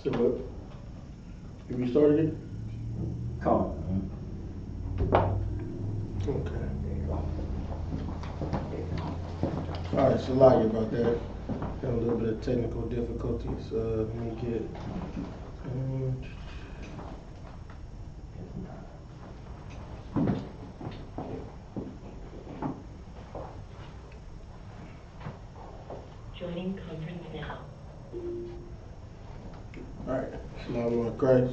So what? You restarted it? Come. Okay. Alright, so sorry about that. Had a little bit of technical difficulties. Let me get. Joining conference now. Alright, Shalom on Christ.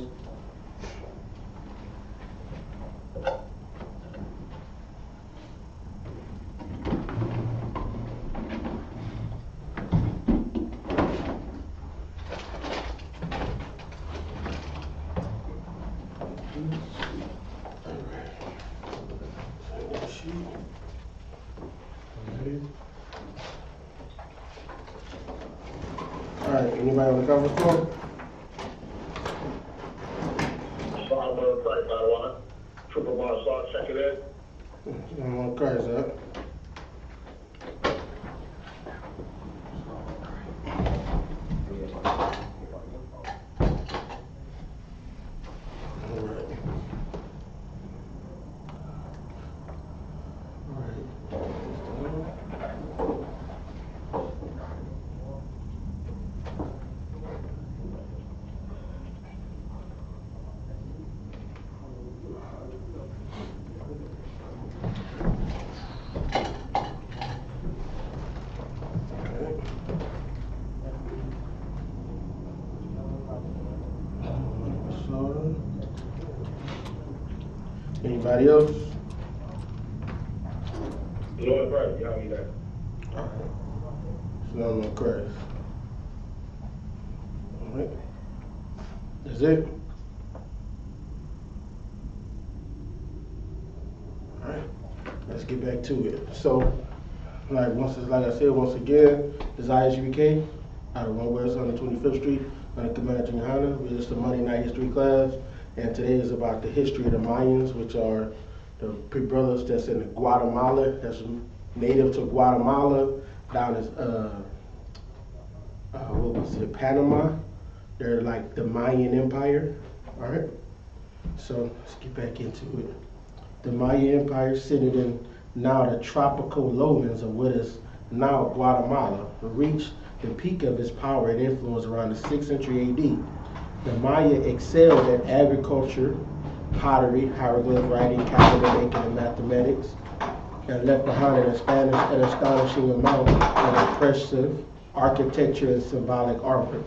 Alright, anybody on the conference call? Solomon Christ, I Triple Marshal, check it in. Shalom on Christ, huh? Anybody else? Lord Christ, y'all be there. Alright. Shalom on Christ. Alright. That's it. Alright. Let's get back to it. So, like I said, once again, this is Isupk out of 1 West 125th Street under Commander Junior Hunter. We're just a Monday night history class, and today is about the history of the Mayans, which are the brothers that's in Guatemala, that's native to Guatemala, down as Panama. They're like the Mayan Empire. All right. So let's get back into it. The Mayan Empire, centered in now the tropical lowlands of what is now Guatemala, reached the peak of its power and influence around the 6th century AD. The Maya excelled at agriculture, pottery, hieroglyph writing, calendar making, and mathematics, and left behind an astonishing amount of impressive architecture and symbolic artwork.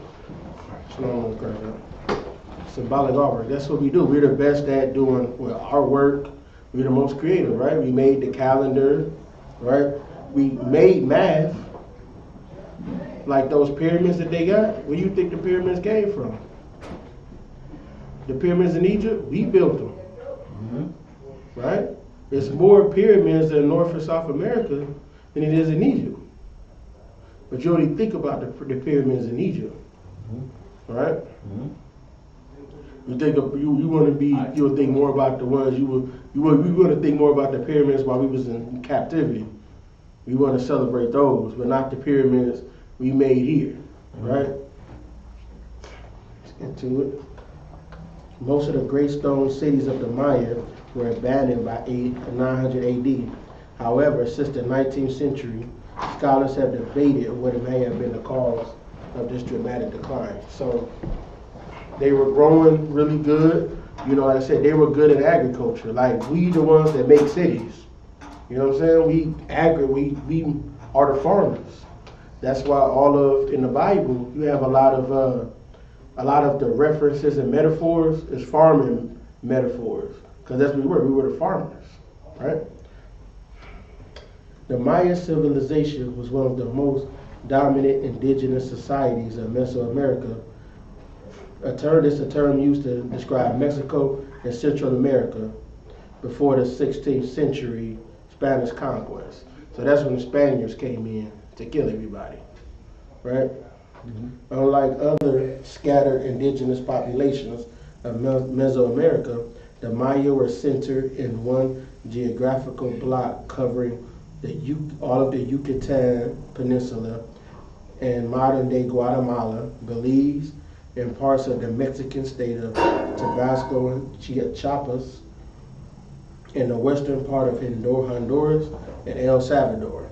Symbolic artwork, that's what we do. We're the best at doing our work. We're the most creative, right? We made the calendar, right? We made math, like those pyramids that they got. Where do you think the pyramids came from? The pyramids in Egypt, we built them, right? There's more pyramids in North and South America than it is in Egypt. But you only think about the pyramids in Egypt, right? You think you want to be, you'll think more about the ones we want to think more about the pyramids while we was in captivity. We want to celebrate those, but not the pyramids we made here, right? Let's get to it. Most of the great stone cities of the Maya were abandoned by 900 AD. However, since the 19th century, scholars have debated what may have been the cause of this dramatic decline. So they were growing really good. You know, like I said, they were good at agriculture. Like, we the ones that make cities. You know what I'm saying? We are the farmers. That's why in the Bible, you have a lot of the references and metaphors is farming metaphors, because that's what we were. We were the farmers, right? The Mayan civilization was one of the most dominant indigenous societies of Mesoamerica. This is a term used to describe Mexico and Central America before the 16th century Spanish conquest. So that's when the Spaniards came in to kill everybody, right? Unlike other scattered indigenous populations of Mesoamerica, the Maya were centered in one geographical block covering all of the Yucatan Peninsula and modern-day Guatemala, Belize, in parts of the Mexican state of Tabasco and Chiapas, in the western part of Honduras and El Salvador.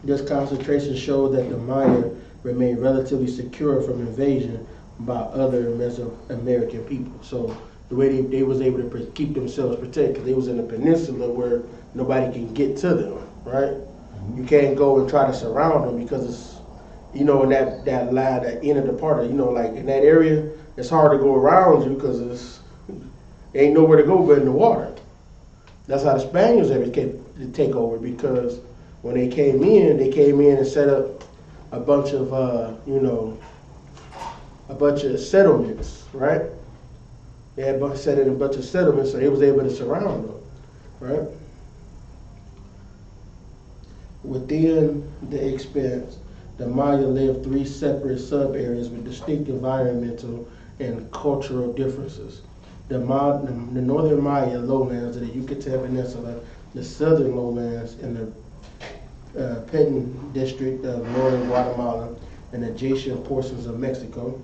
This concentration showed that the Maya remained relatively secure from invasion by other Mesoamerican people. So the way they was able to keep themselves protected, because they was in a peninsula where nobody can get to them, right? You can't go and try to surround them because it's, in that line, that end of the part of, like in that area, it's hard to go around you because ain't nowhere to go but in the water. That's how the Spaniards ever came to take over, because when they came in and set up a bunch of, settlements, right? They had set in a bunch of settlements, so they was able to surround them, right? Within the expanse, the Maya lived 3 separate sub-areas with distinct environmental and cultural differences. The northern Maya lowlands of the Yucatan Peninsula, the southern lowlands in the Petén district of northern Guatemala and adjacent portions of Mexico,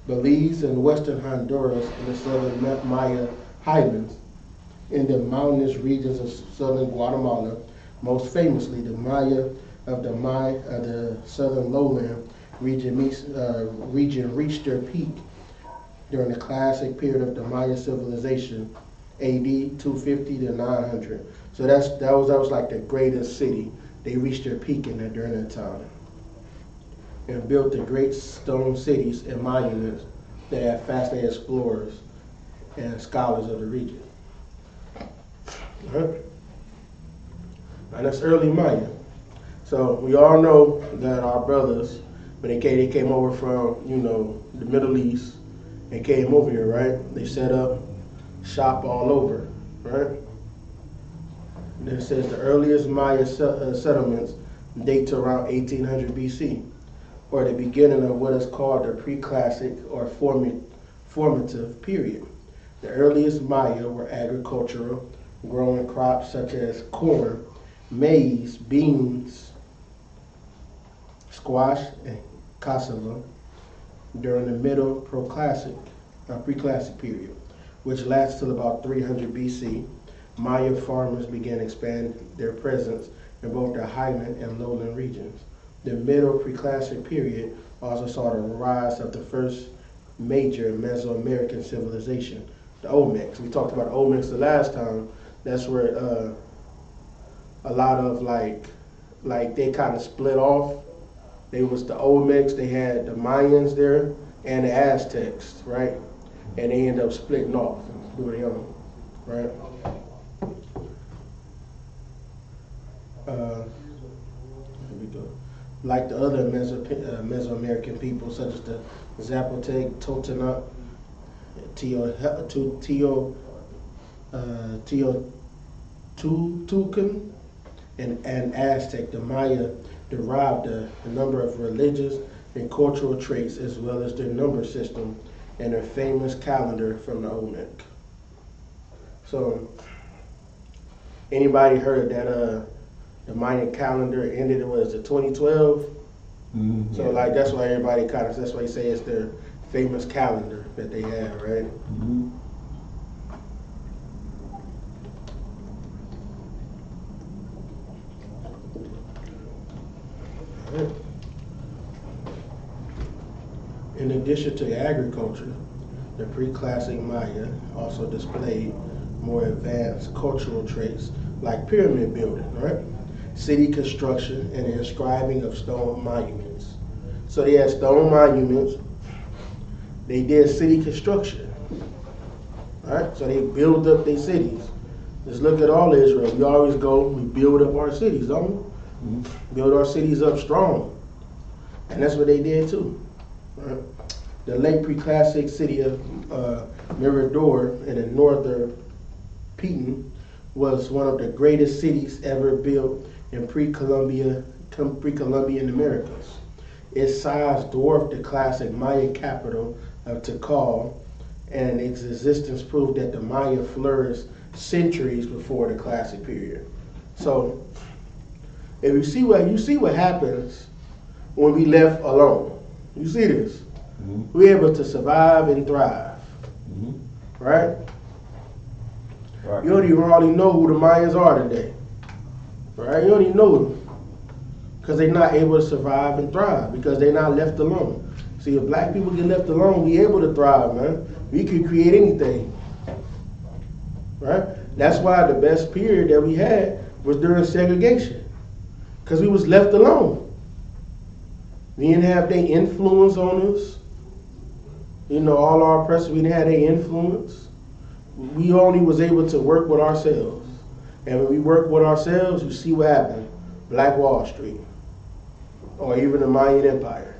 Belize and western Honduras and the southern Maya highlands, in the mountainous regions of southern Guatemala, most famously the Maya of the southern lowland region reached their peak during the classic period of the Maya civilization, AD 250 to 900. So that was like the greatest city. They reached their peak during that time, and built the great stone cities and monuments that have fascinated explorers and scholars of the region. Right? And that's early Maya. So we all know that our brothers, when they came over from, the Middle East, and came over here, right? They set up shop all over, right? And then it says the earliest Maya settlements date to around 1800 BC, or the beginning of what is called the pre-classic or formative period. The earliest Maya were agricultural, growing crops such as corn, maize, beans, squash, and cassava during the middle pre-classic period, which lasts till about 300 BC. Maya farmers began expanding their presence in both the highland and lowland regions. The middle pre-classic period also saw the rise of the first major Mesoamerican civilization, the Olmecs. We talked about Olmecs the last time. That's where a lot of like they kind of split off. They was the Olmecs, they had the Mayans there, and the Aztecs, right? And they ended up splitting off and doing their own, right? Here we go. Like the other Mesoamerican people, such as the Zapotec, Totonac, Teotihuacan, and Aztec, the Maya derived a number of religious and cultural traits, as well as their number system and their famous calendar from the Olmec. So, anybody heard that the Mayan calendar ended, was it 2012? Mm-hmm. So that's why everybody that's why you say it's their famous calendar that they have, right? Mm-hmm. In addition to agriculture, the pre-classic Maya also displayed more advanced cultural traits like pyramid building, right? City construction and the inscribing of stone monuments. So they had stone monuments. They did city construction, right? So they build up their cities. Just look at all Israel. We always we build up our cities, don't we? Mm-hmm. Build our cities up strong. And that's what they did too. Right? The late pre-classic city of Mirador in the northern Petén was one of the greatest cities ever built in pre-Columbian Americas. Its size dwarfed the classic Maya capital of Tikal, and its existence proved that the Maya flourished centuries before the classic period. So, if you see what happens when we left alone. You see this? We were able to survive and thrive. Right? You don't even hardly know who the Mayans are today. Right? You don't even know them. Because they're not able to survive and thrive. Because they're not left alone. See, if black people get left alone, we able to thrive, man. We can create anything. Right? That's why the best period that we had was during segregation. Because we was left alone. We didn't have their influence on us. You know, all our oppressors, we didn't have their influence. We only was able to work with ourselves. And when we work with ourselves, you see what happened. Black Wall Street. Or even the Mayan Empire.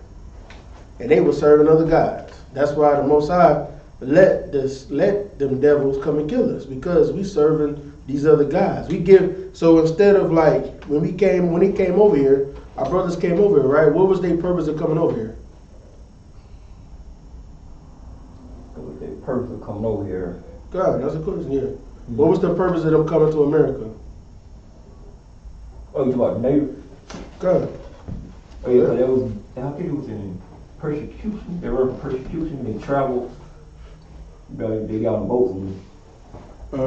And they were serving other gods. That's why the Most High let them devils come and kill us. Because we serving these other gods. So instead of like, when he came over here, our brothers came over here, right? What was their purpose of coming over here? Purpose of coming over here. God, that's a question, yeah. What was the purpose of them coming to America? Oh, you about native? God. Oh yeah, because I think it was in persecution. They were in persecution. They traveled. They got on boats and But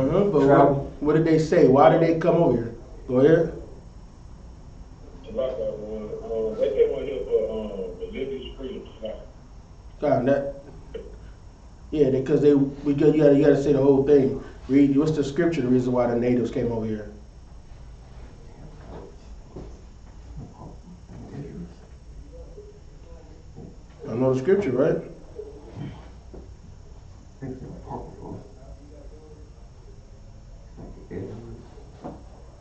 what did they say? Why did they come over here? Go ahead. About that one. They came over here for religious freedom. God, because you gotta say the whole thing. Read what's the scripture? The reason why the natives came over here. I know the scripture, right?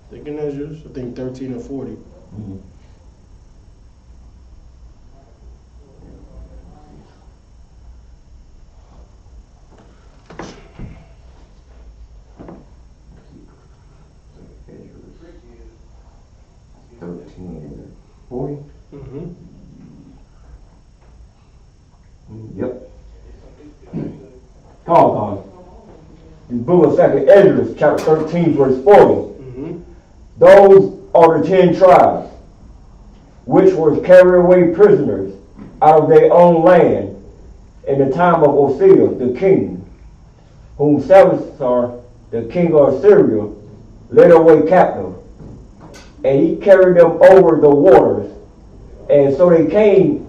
Thinking that's yours. I think 13 or 40. Yep. The book of 2nd Esdras, chapter 13, verse 40. Those are the 10 tribes, which were carried away prisoners out of their own land in the time of Osiris, the king, whom Salasar, the king of Assyria, led away captive. And he carried them over the waters. And so they came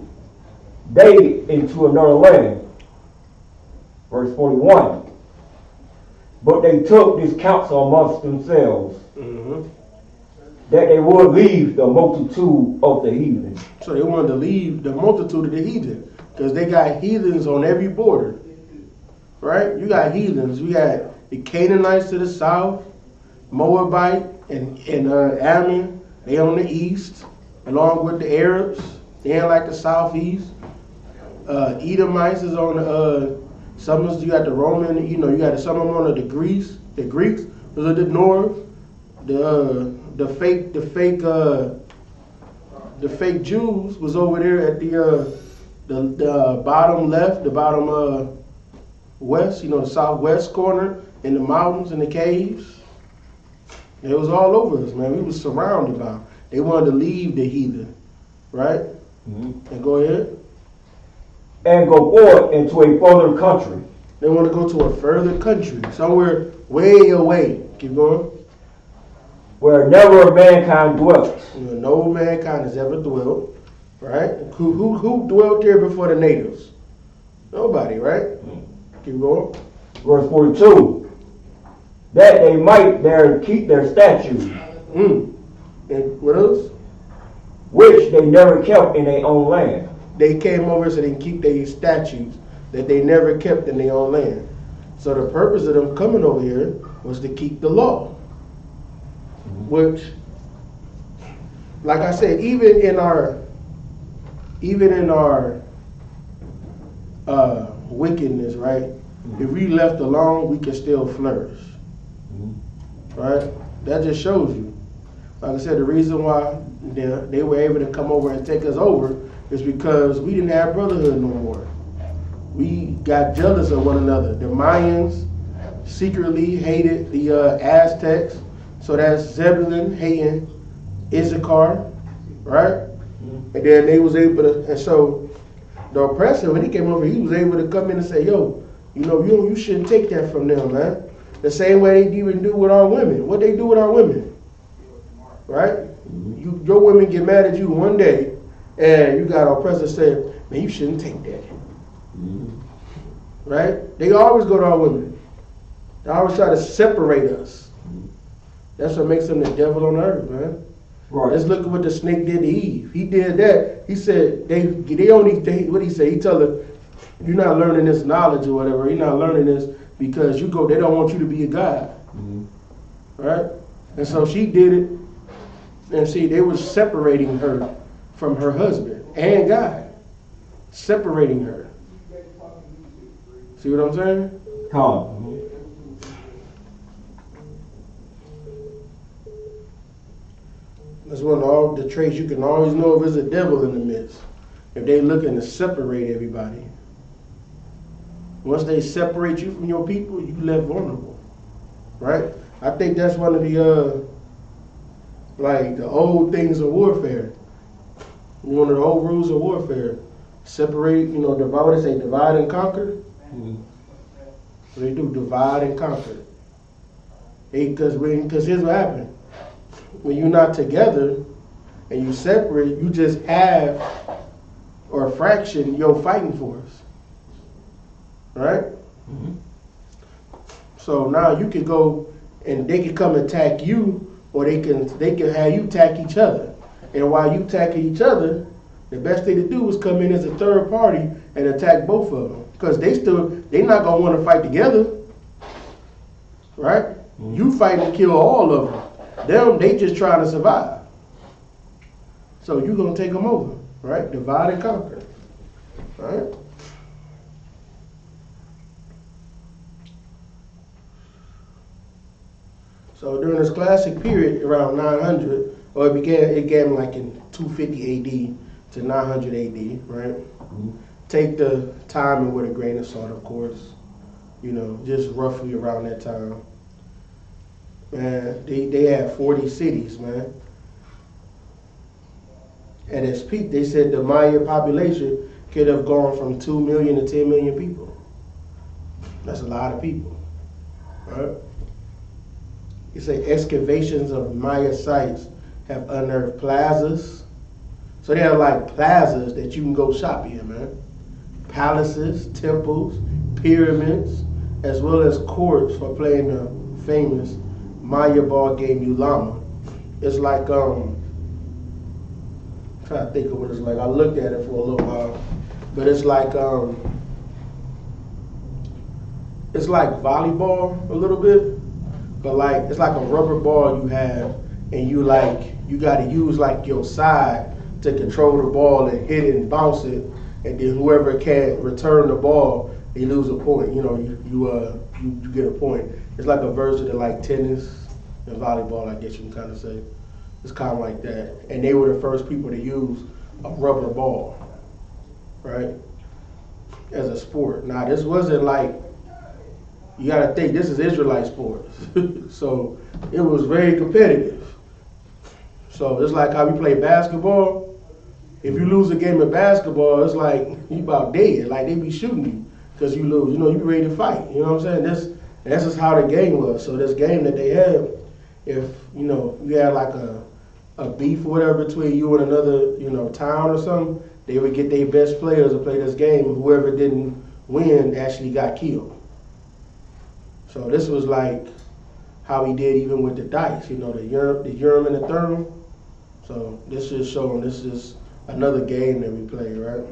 into another land. Verse 41. But they took this counsel amongst themselves, that they would leave the multitude of the heathen. So they wanted to leave the multitude of the heathen. Because they got heathens on every border. Right? You got heathens. We got the Canaanites to the south, Moabite and Ammon. They on the east, along with the Arabs. They in like the southeast. Edomites is on the you got the Roman, you got some of them on the Greeks was at the north. The fake Jews was over there at the bottom left, the bottom west, the southwest corner in the mountains and the caves. It was all over us, man. We was surrounded by them. They wanted to leave the heathen, right? And go ahead. And go forth into a further country. They want to go to a further country, somewhere way away. Keep going. Where never mankind dwelt. No mankind has ever dwelt, right? Who dwelt there before the natives? Nobody, right? Keep going. Verse 42. That they might there keep their statutes. And what else? Which they never kept in their own land. They came over so they can keep their statutes that they never kept in their own land. So the purpose of them coming over here was to keep the law. Which, like I said, even in our wickedness, right? If we left alone, we can still flourish. Right? That just shows you. Like I said, the reason why they were able to come over and take us over is because we didn't have brotherhood no more. We got jealous of one another. The Mayans secretly hated the Aztecs. So that's Zebulun hating Isupk, right? And then they was able to, and so The oppressor, when he came over, he was able to come in and say, yo, you shouldn't take that from them, man. The same way they even do with our women. What they do with our women, right? Your women get mad at you one day, and you got an oppressor saying, man, you shouldn't take that. Right? They always go to our women. They always try to separate us. That's what makes them the devil on earth, man. Right. Let's look at what the snake did to Eve. He did that. He said, what he said? He told her, you're not learning this knowledge or whatever. You're not learning this because they don't want you to be a god. Right? And so she did it. And see, they were separating her from her husband and God. Separating her. See what I'm saying? That's one of all the traits you can always know if there's a devil in the midst. If they looking to separate everybody. Once they separate you from your people, you left vulnerable. Right? I think that's one of the the old things of warfare. One of the old rules of warfare. Separate, what they say, divide and conquer. What they do, divide and conquer. Because here's what happened. When you're not together and you separate, you just have or a fraction your fighting force. Right? So now you can go and they can come attack you, or they can have you attack each other. And while you attack each other, the best thing to do is come in as a third party and attack both of them. Because they're not going to want to fight together. Right? You fight and kill all of them. They just trying to survive. So you're going to take them over. Right? Divide and conquer. Right? So during this classic period around 900, or it began like in 250 AD to 900 AD, right? Take the timing with a grain of salt, of course. Just roughly around that time. Man, they had 40 cities, man. At its peak, they said the Maya population could have gone from 2 million to 10 million people. That's a lot of people, right? You say excavations of Maya sites have unearthed plazas. So they have like plazas that you can go shop in, man. Palaces, temples, pyramids, as well as courts for playing the famous Maya ball game Ulama. It's like, I'm trying to think of what it's like. I looked at it for a little while. But it's like volleyball a little bit. But it's like a rubber ball you have, and you got to use your side to control the ball and hit it and bounce it, and then whoever can return the ball, they lose a point. You get a point. It's like a version of tennis and volleyball, I guess you can kind of say. It's kind of like that. And they were the first people to use a rubber ball, right, as a sport. Now this wasn't you gotta think, this is Israelite sports. So it was very competitive. So it's like how we play basketball. If you lose a game of basketball, it's like you about dead. Like they be shooting you because you lose. You be ready to fight. You know what I'm saying? That's just how the game was. So this game that they had, if you had a beef or whatever between you and another town or something, they would get their best players to play this game, and whoever didn't win actually got killed. So this was like how we did even with the dice, the Urim and the Thummim. So this is showing this is another game that we play, right?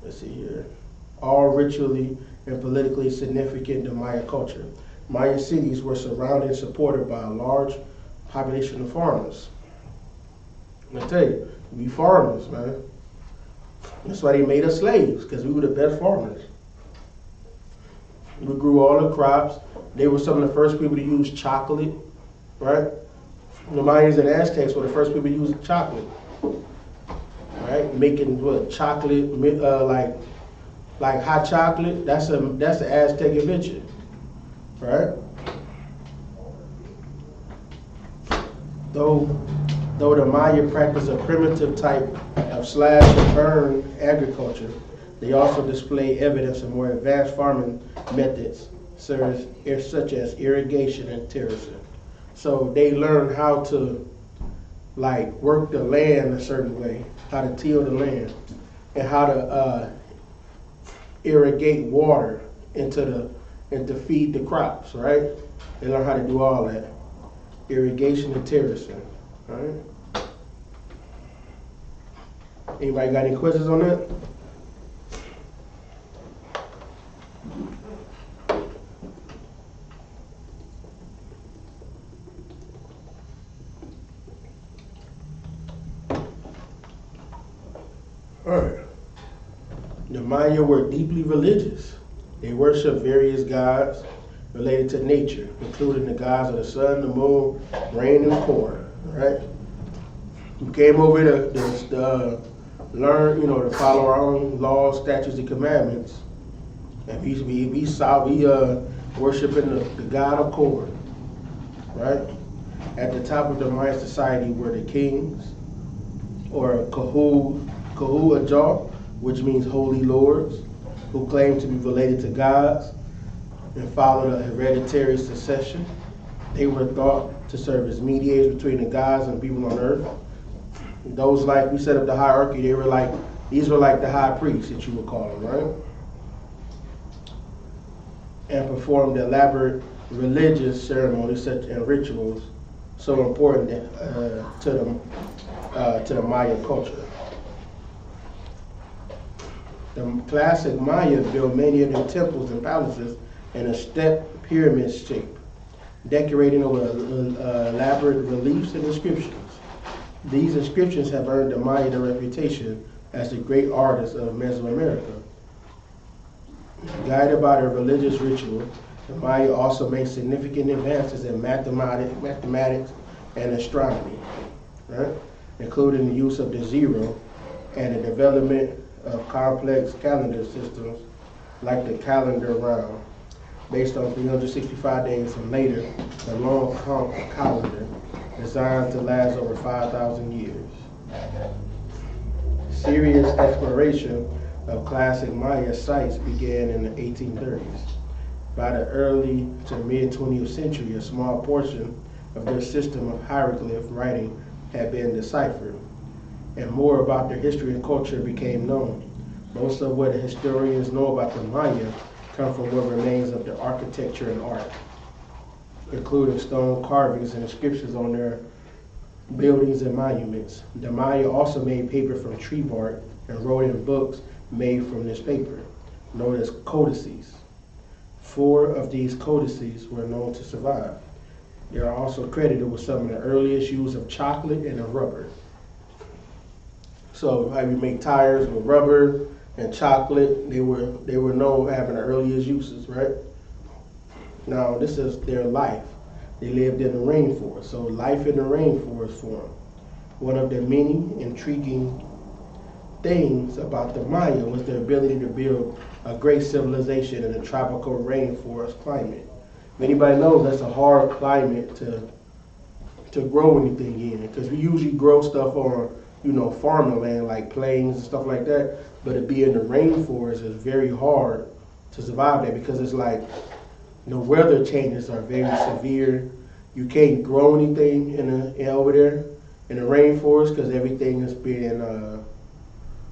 Let's see here. All ritually and politically significant to Maya culture. Mayan cities were surrounded and supported by a large population of farmers. I tell you, we farmers, man. That's why they made us slaves, because we were the best farmers. We grew all the crops. They were some of the first people to use chocolate, right? The Mayans and Aztecs were the first people to use chocolate, right? Making chocolate, like hot chocolate. That's the Aztec invention, right? Though Though the Maya practiced a primitive type of slash and burn agriculture, they also display evidence of more advanced farming methods, such as irrigation and terracing. So they learned how to like work the land a certain way, how to till the land, and how to irrigate water and to feed the crops, right? They learn how to do all that. Irrigation and terracing, all right? Anybody got any questions on that? All right. The Maya were deeply religious. They worshiped various gods related to nature, including the gods of the sun, the moon, rain, and corn. Right? We came over to learn, to follow our own laws, statutes, and commandments. And we worshiping the god of corn. Right? At the top of the Mayan society were the kings, or Kahu-Ajah, which means holy lords, who claimed to be related to gods and followed a hereditary succession. They were thought to serve as mediators between the gods and people on earth. Those, like we set up the hierarchy, these were like the high priests that you would call them, right? And performed elaborate religious ceremonies and rituals so important to the Maya culture. The classic Maya built many of their temples and palaces in a stepped pyramid shape, decorating with elaborate reliefs and inscriptions. These inscriptions have earned the Maya their reputation as the great artists of Mesoamerica. Guided by their religious ritual, the Maya also made significant advances in mathematics and astronomy, right? Including the use of the zero and the development of complex calendar systems like the calendar round, based on 365 days and later, the long calendar designed to last over 5,000 years. Serious exploration of classic Maya sites began in the 1830s. By the early to mid 20th century, a small portion of their system of hieroglyph writing had been deciphered, and more about their history and culture became known. Most of what historians know about the Maya come from what remains of their architecture and art, including stone carvings and inscriptions on their buildings and monuments. The Maya also made paper from tree bark and wrote in books made from this paper, known as codices. 4 of these codices were known to survive. They are also credited with some of the earliest use of chocolate and of rubber. So how we make tires with rubber and chocolate, they were known for having the earliest uses, right? Now this is their life. They lived in the rainforest, so life in the rainforest for them. One of the many intriguing things about the Maya was their ability to build a great civilization in a tropical rainforest climate. If anybody knows, that's a hard climate to grow anything in, because we usually grow stuff on farming land like plains and stuff like that, but to be in the rainforest is very hard to survive there, because it's like the weather changes are very severe. You can't grow anything over there in the rainforest because everything is being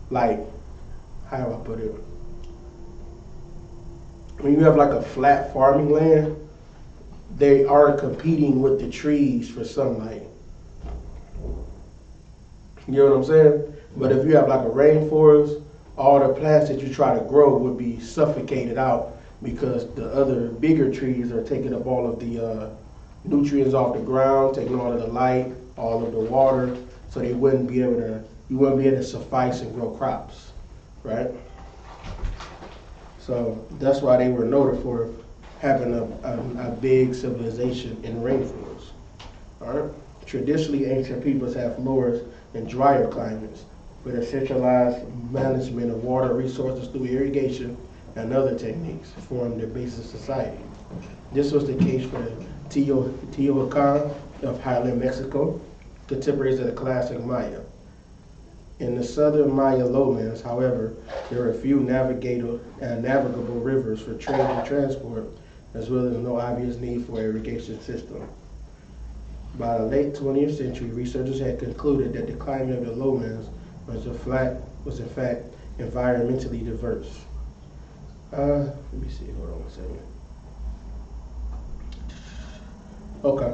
how do I put it? When you have like a flat farming land, they aren't competing with the trees for sunlight. You know what I'm saying? But if you have like a rainforest, all the plants that you try to grow would be suffocated out because the other bigger trees are taking up all of the nutrients off the ground, taking all of the light, all of the water, so you wouldn't be able to suffice and grow crops, right? So that's why they were noted for having a big civilization in the rainforest. All right. Traditionally, ancient peoples have flourished in drier climates with a centralized management of water resources through irrigation and other techniques formed their basic society. This was the case for the Teotihuacan of Highland Mexico, contemporaries of the classic Maya. In the southern Maya lowlands, however, there are few navigable rivers for trade and transport, as well as no obvious need for irrigation system. By the late 20th century, researchers had concluded that the climate of the lowlands was in fact environmentally diverse. Let me see, hold on a second. Okay.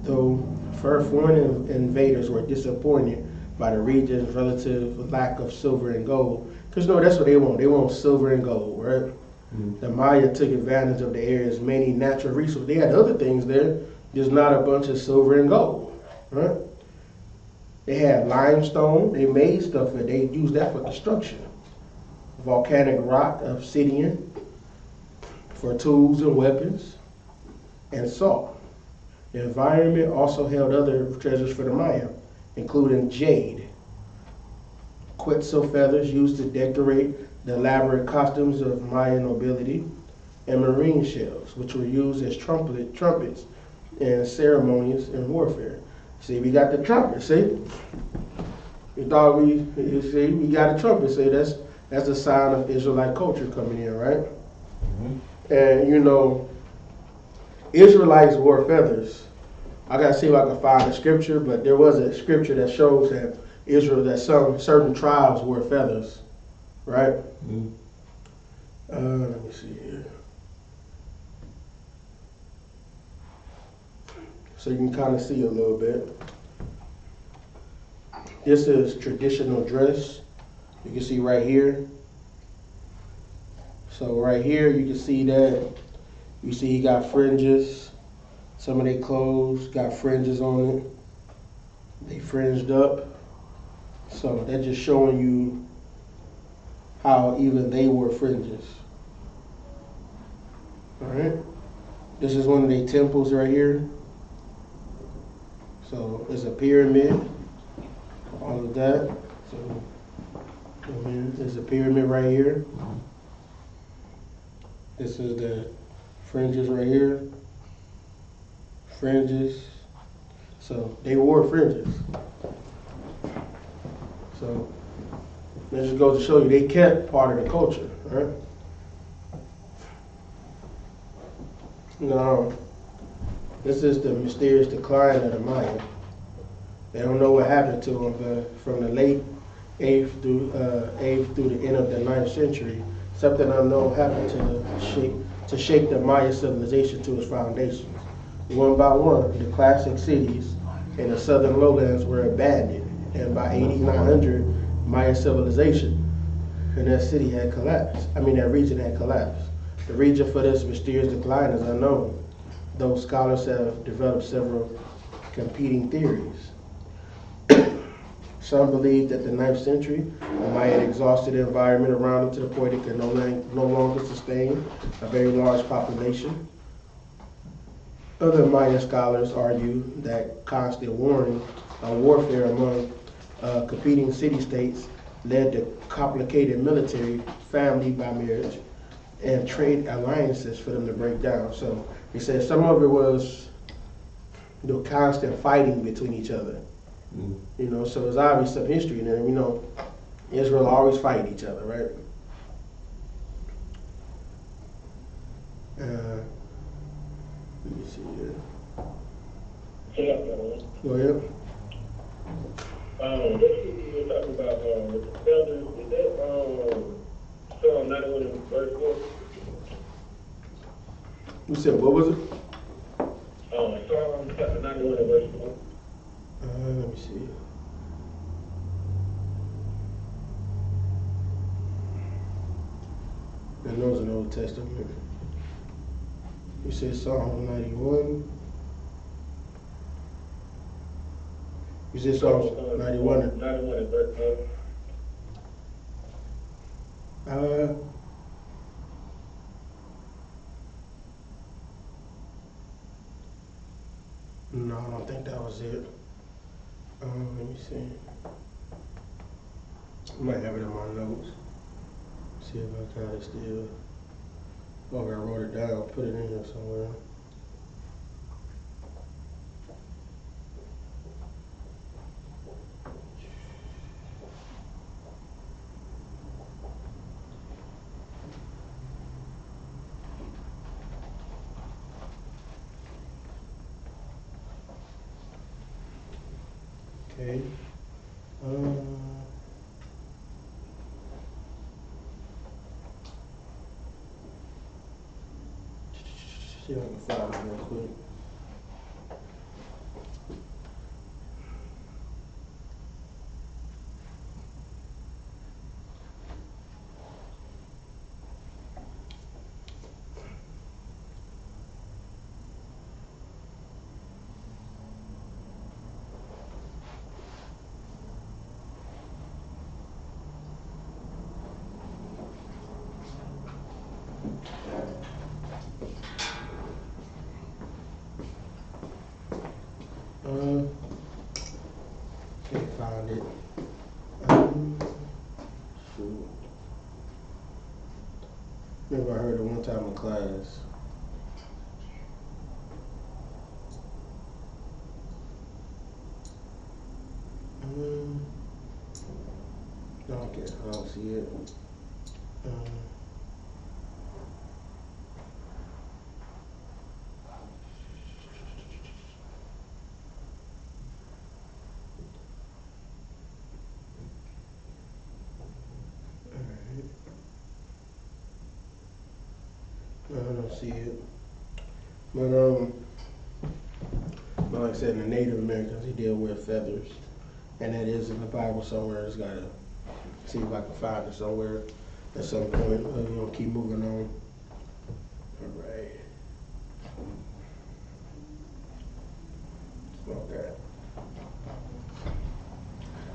Though foreign invaders were disappointed by the region's relative lack of silver and gold, because that's what they want. They want silver and gold, right? Mm-hmm. The Maya took advantage of the area's many natural resources. They had other things there, just not a bunch of silver and gold, right? They had limestone. They made stuff and they used that for construction. Volcanic rock, obsidian, for tools and weapons, and salt. The environment also held other treasures for the Maya, including jade, quetzal feathers used to decorate the elaborate costumes of Maya nobility, and marine shells, which were used as trumpets in ceremonies and warfare. See, we got the trumpet, see? We thought we got a trumpet, see? That's a sign of Israelite culture coming in, right? Mm-hmm. And Israelites wore feathers. I gotta see if I can find a scripture, but there was a scripture that shows that some certain tribes wore feathers, right? Mm-hmm. Let me see here. So you can kind of see a little bit. This is traditional dress. You can see right here. So right here, you can see that. You see he got fringes. Some of their clothes got fringes on it. They fringed up. So that's just showing you how even they wore fringes. All right. This is one of their temples right here. So it's a pyramid, all of that. So there's a pyramid right here. This is the fringes right here. Fringes. So they wore fringes. So that just goes to show you they kept part of the culture, right? Now, this is the mysterious decline of the Maya. They don't know what happened to them, but from the late 8th through the end of the 9th century, something unknown happened to shake the Maya civilization to its foundations. One by one, the classic cities in the southern lowlands were abandoned, and by 8900, Maya civilization in that city had collapsed. That region had collapsed. The reason for this mysterious decline is unknown, though scholars have developed several competing theories. Some believe that the 9th century, the Maya had exhausted the environment around them to the point it could no longer sustain a very large population. Other Maya scholars argue that constant warfare among competing city-states led to complicated military, family by marriage, and trade alliances for them to break down. So they said some of it was constant fighting between each other. Mm. So it's obvious some history in there. Israel always fight each other, right? Let me see here. Go ahead. What you were talking about with the feathers, is that Psalm 91 and verse 4? You said what was it? Psalm chapter 91 and verse 4. Let me see. That knows an Old Testament. You said Psalm 91. You said Psalm 91. 91 and verse 4. No, I don't think that was it. Let me see. I might have it in my notes. See if I got it still. Oh, I wrote it down, put it in here somewhere. Okay. See if I can find it real quick. Can't find it. Shoot. Remember I heard it one time in class. Okay, I don't see it. No, I don't see it. But like I said, in the Native Americans, he deal with feathers, and that is in the Bible somewhere. I just gotta see if I can find it somewhere at some point. Keep moving on. All right. Okay.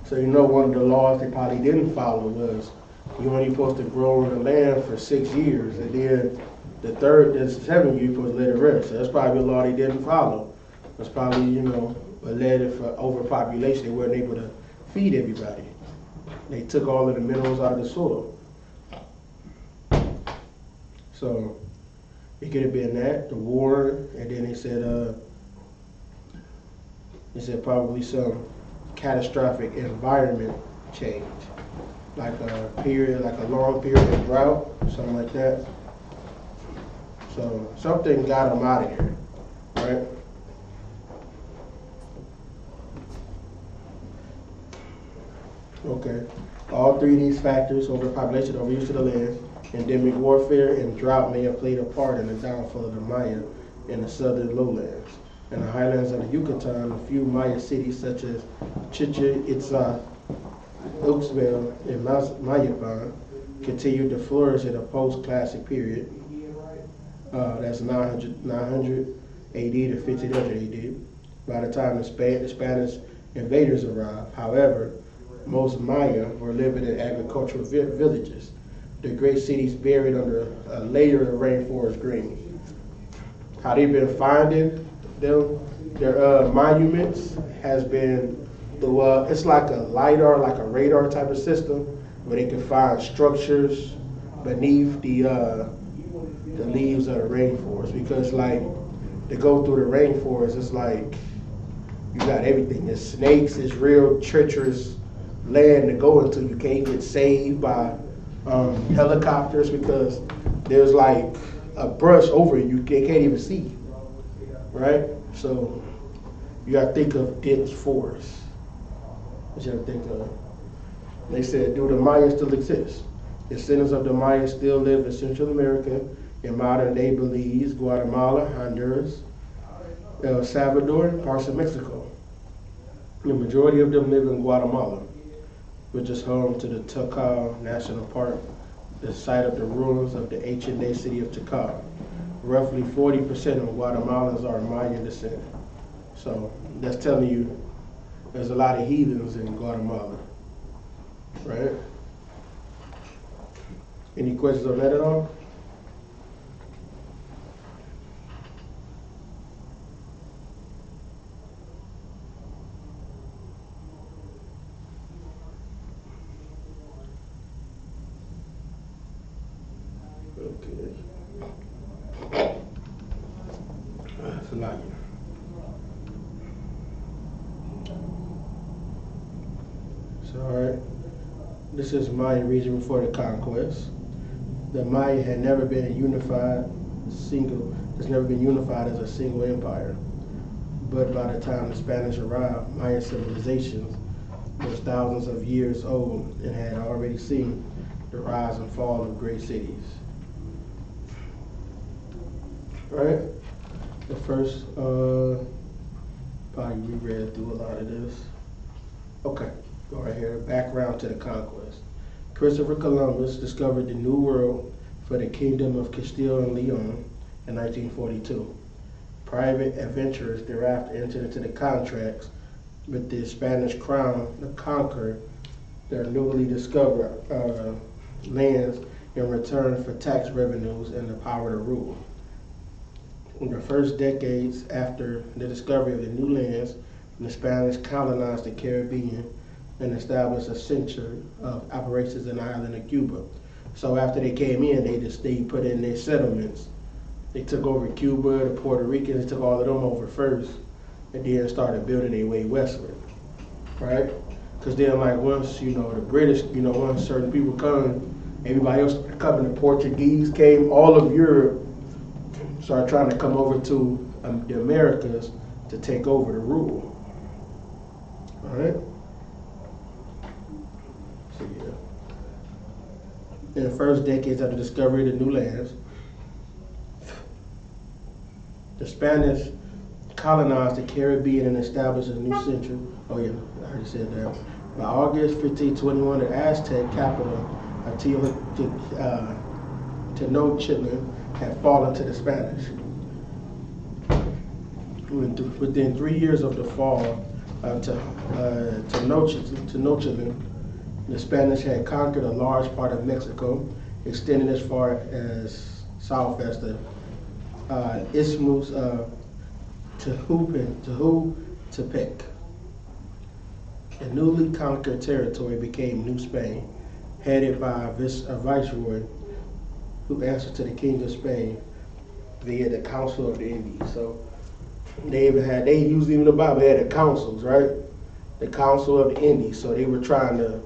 So one of the laws they probably didn't follow was you only supposed to grow on the land for 6 years, and then the 7th year you're supposed to let it rest. So that's probably a law they didn't follow. That's probably led for overpopulation. They weren't able to feed everybody. They took all of the minerals out of the soil. So it could have been that, the war, and then they said probably some catastrophic environment change, like a long period of drought, something like that. So something got them out of here, right? Okay. All three of these factors, overpopulation, overuse of the land, endemic warfare, and drought may have played a part in the downfall of the Maya in the southern lowlands. In the highlands of the Yucatan, a few Maya cities such as Chichen Itza, Uxmal, and Mayapan continued to flourish in a post-classic period. That's 900 AD to 1500 AD. By the time the Spanish invaders arrived, however, most Maya were living in agricultural villages. The great cities buried under a layer of rainforest green. How they've been finding their monuments has been it's like a LiDAR, like a radar type of system, where they can find structures beneath the leaves of the rainforest. Because to go through the rainforest, it's like you got everything. There's snakes, it's real treacherous land to go into. You can't get saved by helicopters because there's like a brush over it. You can't even see, right? So you got to think of dense forest. What you have to think of? They said, do the Mayans still exist? Descendants of the Mayans still live in Central America, in modern-day Belize, Guatemala, Honduras, El Salvador, and parts of Mexico. The majority of them live in Guatemala, which is home to the Tikal National Park, the site of the ruins of the ancient day city of Tikal. Roughly 40% of Guatemalans are Mayan descent. So that's telling you there's a lot of heathens in Guatemala, right? Any questions on that at all? Okay. That's a lot. So, all right. This is Maya region before the conquest. The Maya had never been unified as a single empire. but by the time the Spanish arrived, Mayan civilization was thousands of years old and had already seen the rise and fall of great cities. Right? The first, probably we read through a lot of this. Okay, go right here. Background to the conquest. Christopher Columbus discovered the New World for the Kingdom of Castile and Leon in 1942. Private adventurers thereafter entered into the contracts with the Spanish crown to conquer their newly discovered lands in return for tax revenues and the power to rule. In the first decades after the discovery of the new lands, the Spanish colonized the Caribbean and established a center of operations in the island of Cuba. So after they came in, they put in their settlements. They took over Cuba, the Puerto Ricans, they took all of them over first, and then started building their way westward, right? Because then, like, once, the British, once certain people come, everybody else started coming. The Portuguese came, all of Europe started trying to come over to the Americas to take over the rule, all right? So, yeah. In the first decades after the discovery of the new lands, the Spanish colonized the Caribbean and established a new century. Oh yeah, I already said that. By August 1521, the Aztec capital of Tenochtitlan had fallen to the Spanish. Within 3 years of the fall of Tenochtitlan, the Spanish had conquered a large part of Mexico, extending as far as south as the Isthmus of Tehuantepec. The newly conquered territory became New Spain, headed by a viceroy who answered to the King of Spain via the Council of the Indies. So they used even the Bible, they had the councils, right? The Council of the Indies. So they were trying to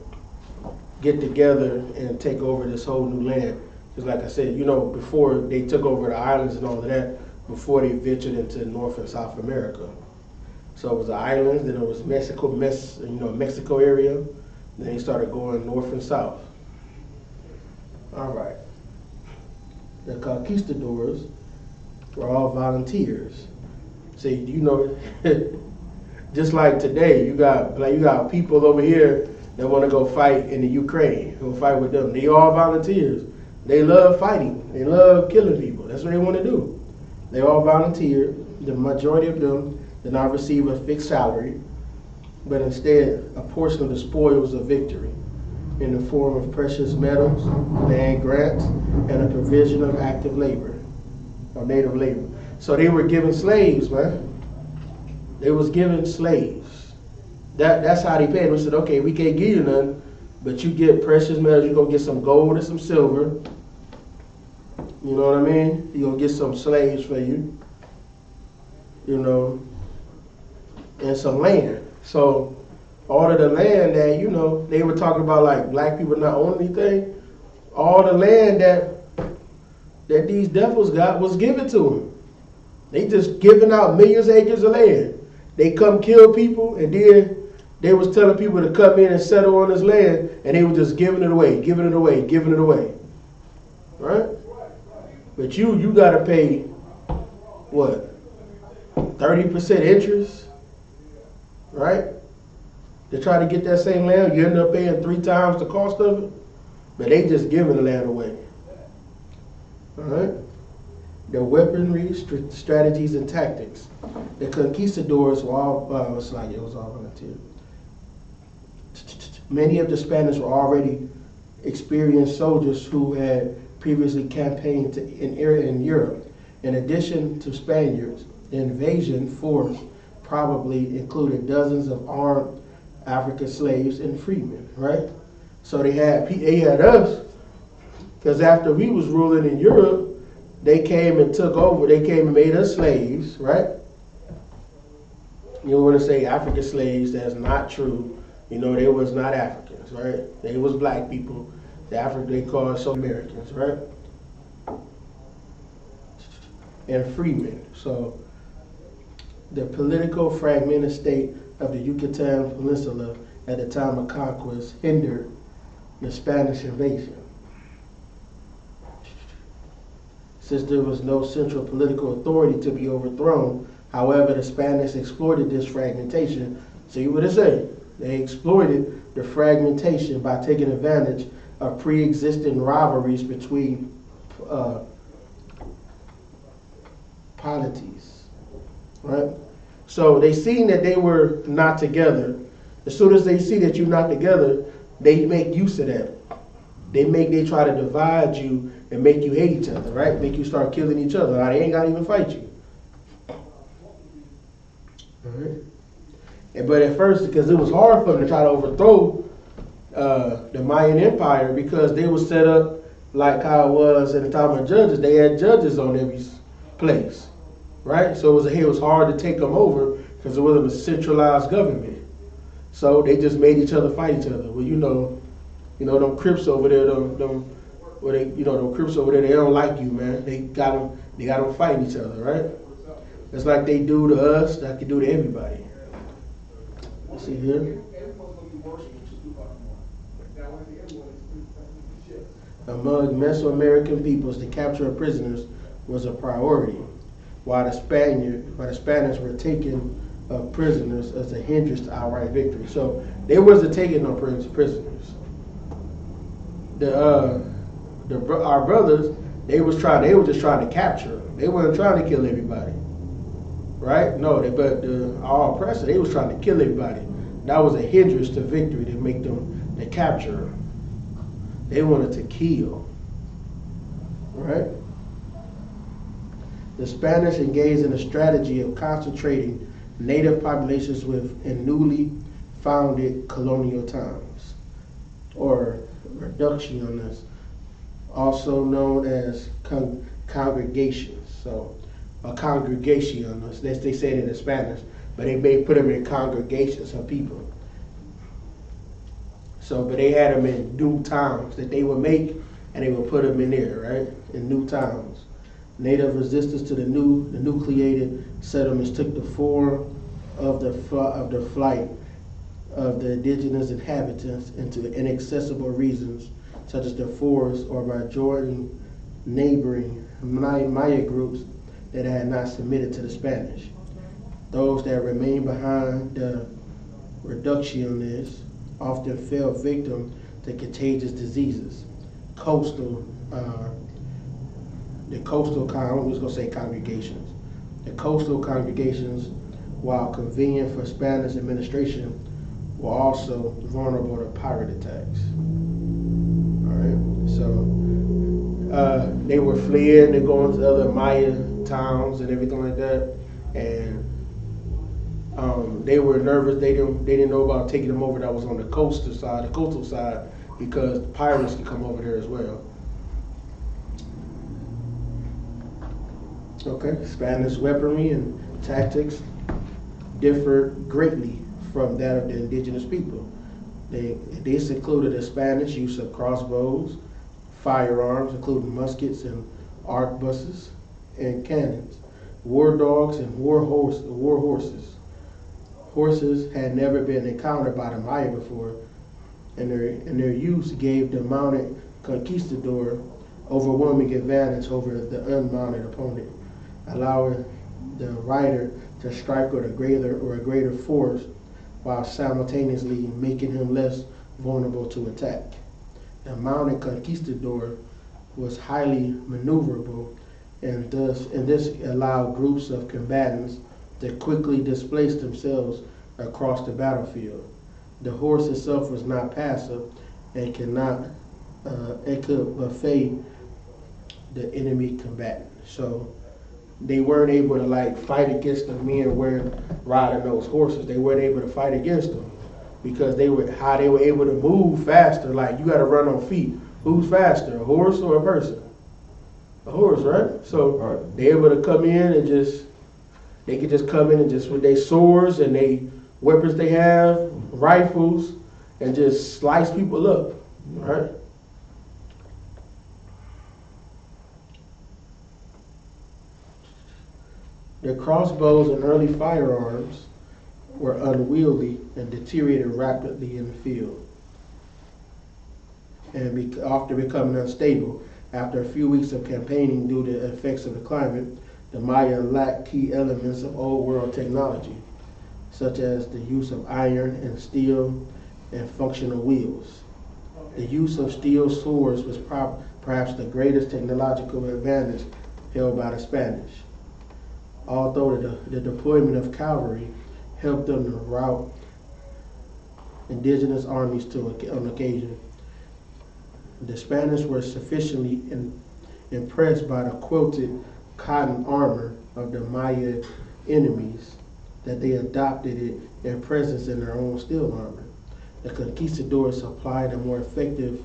get together and take over this whole new land. Because like I said, before they took over the islands and all of that, before they ventured into North and South America. So it was the islands, then it was Mexico area, then they started going north and south. All right. The conquistadors were all volunteers. See, just like today, you got people over here that want to go fight in the Ukraine, go fight with them. They all volunteers. They love fighting. They love killing people. That's what they want to do. They all volunteer. The majority of them did not receive a fixed salary, but instead a portion of the spoils of victory in the form of precious metals, land grants, and a provision of active labor, or native labor. So they were given slaves, man. They was given slaves. That's how they paid. We said, okay, we can't give you nothing, but you get precious metals. You're going to get some gold and some silver. You know what I mean? You're going to get some slaves for you. And some land. So all of the land that, they were talking about, like, black people not owning anything, all the land that these devils got was given to them. They just giving out millions of acres of land. They come kill people, and then they was telling people to come in and settle on this land, and they were just giving it away, giving it away, giving it away. Right? But you gotta pay, what, 30% interest, right? To try to get that same land, you end up paying 3 times the cost of it, but they just giving the land away. All right? Their weaponry, strategies, and tactics. The conquistadors were all, it was all volunteer. Many of the Spanish were already experienced soldiers who had previously campaigned in Europe. In addition to Spaniards, the invasion force probably included dozens of armed African slaves and freemen, right? So they had us, because after we was ruling in Europe, they came and took over. They came and made us slaves, right? You want to say African slaves? That's not true. They was not Africans, right? They was black people. They called some Americans, right? And freemen. So the political fragmented state of the Yucatan Peninsula at the time of conquest hindered the Spanish invasion. Since there was no central political authority to be overthrown, however, the Spanish exploited this fragmentation. See what it says? They exploited the fragmentation by taking advantage of pre-existing rivalries between polities, right? So they seen that they were not together. As soon as they see that you're not together, they make use of that. They try to divide you and make you hate each other, right? Make you start killing each other. They ain't gotta even fight you. All right. But at first, because it was hard for them to try to overthrow the Mayan Empire, because they were set up like how it was in the time of judges. They had judges on every place, right? So it was hard to take them over because it wasn't a centralized government. So they just made each other fight each other. Well, you know, them Crips over there, them Crips over there, they don't like you, man. They got them fighting each other, right? It's like they do to us, like they do to everybody. You see here? Among Mesoamerican peoples, the capture of prisoners was a priority, while the Spanish were taking prisoners as a hindrance to outright victory. So they wasn't taking no prisoners. Our brothers, they were just trying to capture them. They weren't trying to kill everybody, right? No, our oppressor, they was trying to kill everybody. That was a hindrance to victory to make them to capture them. They wanted to kill, right? The Spanish engaged in a strategy of concentrating native populations in newly founded colonial towns, or reducciones, also known as congregations. So, a congregaciones, they say it in Spanish, but they may put them in congregations of people. So, but they had them in new towns that they would make, and they would put them in there, right? In new towns. Native resistance to the nucleated settlements took the form of the flight of the indigenous inhabitants into inaccessible regions such as the forests, or by joining neighboring Maya groups that had not submitted to the Spanish. Those that remained behind the reducciones often fell victim to contagious diseases. The coastal congregations. The coastal congregations, while convenient for Spanish administration, were also vulnerable to pirate attacks. All right, so they were fleeing, they're going to other Maya towns and everything like that, and they were nervous. They didn't know about taking them over. That was on the coastal side, because pirates could come over there as well. Okay, Spanish weaponry and tactics differed greatly from that of the indigenous people. This included the Spanish use of crossbows, firearms, including muskets and arquebuses and cannons, war dogs and war horses. Horses had never been encountered by the Maya before, and their use gave the mounted conquistador overwhelming advantage over the unmounted opponent, allowing the rider to strike with a greater force while simultaneously making him less vulnerable to attack. The mounted conquistador was highly maneuverable, and this allowed groups of combatants to quickly displace themselves across the battlefield. The horse itself was not passive and could buffet the enemy combatant. So they weren't able to fight against the men riding those horses. They weren't able to fight against them because they were able to move faster. Like, you got to run on feet. Who's faster, a horse or a person? A horse, right? So they're able to come in and they could just come in and just with their swords and their weapons they have, rifles, and just slice people up, right? Their crossbows and early firearms were unwieldy and deteriorated rapidly in the field, and after becoming unstable. After a few weeks of campaigning due to the effects of the climate, the Mayans lacked key elements of old world technology, such as the use of iron and steel and functional wheels. The use of steel swords was perhaps the greatest technological advantage held by the Spanish. Although the deployment of cavalry helped them to rout indigenous armies on occasion, the Spanish were sufficiently impressed by the quilted cotton armor of the Maya enemies that they adopted it in presence in their own steel armor. The conquistadors supplied a more effective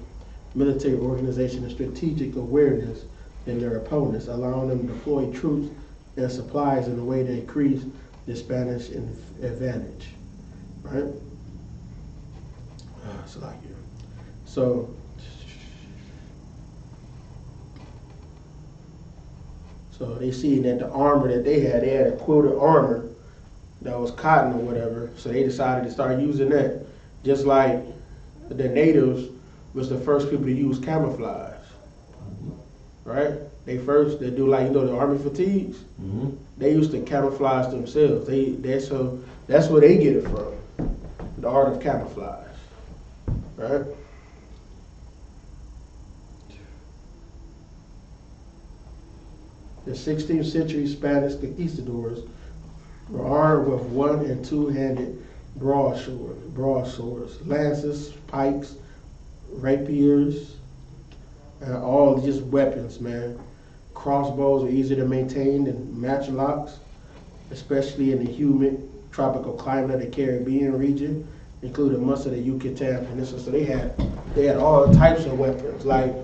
military organization and strategic awareness than their opponents, allowing them to deploy troops and supplies in a way that increased the Spanish advantage. Right? It's like you. So they see that the armor that they had a quilted armor that was cotton or whatever. So they decided to start using that. Just like the natives was the first people to use camouflage. Right? They do like, the army fatigues. Mm-hmm. They used to camouflage themselves. That's where they get it from. The art of camouflage. Right? The 16th century Spanish conquistadors were armed with one- and two-handed broadswords, lances, pikes, rapiers, and all just weapons, man. Crossbows are easier to maintain than matchlocks, especially in the humid tropical climate of the Caribbean region, including much of the Yucatan Peninsula. So they had all types of weapons, like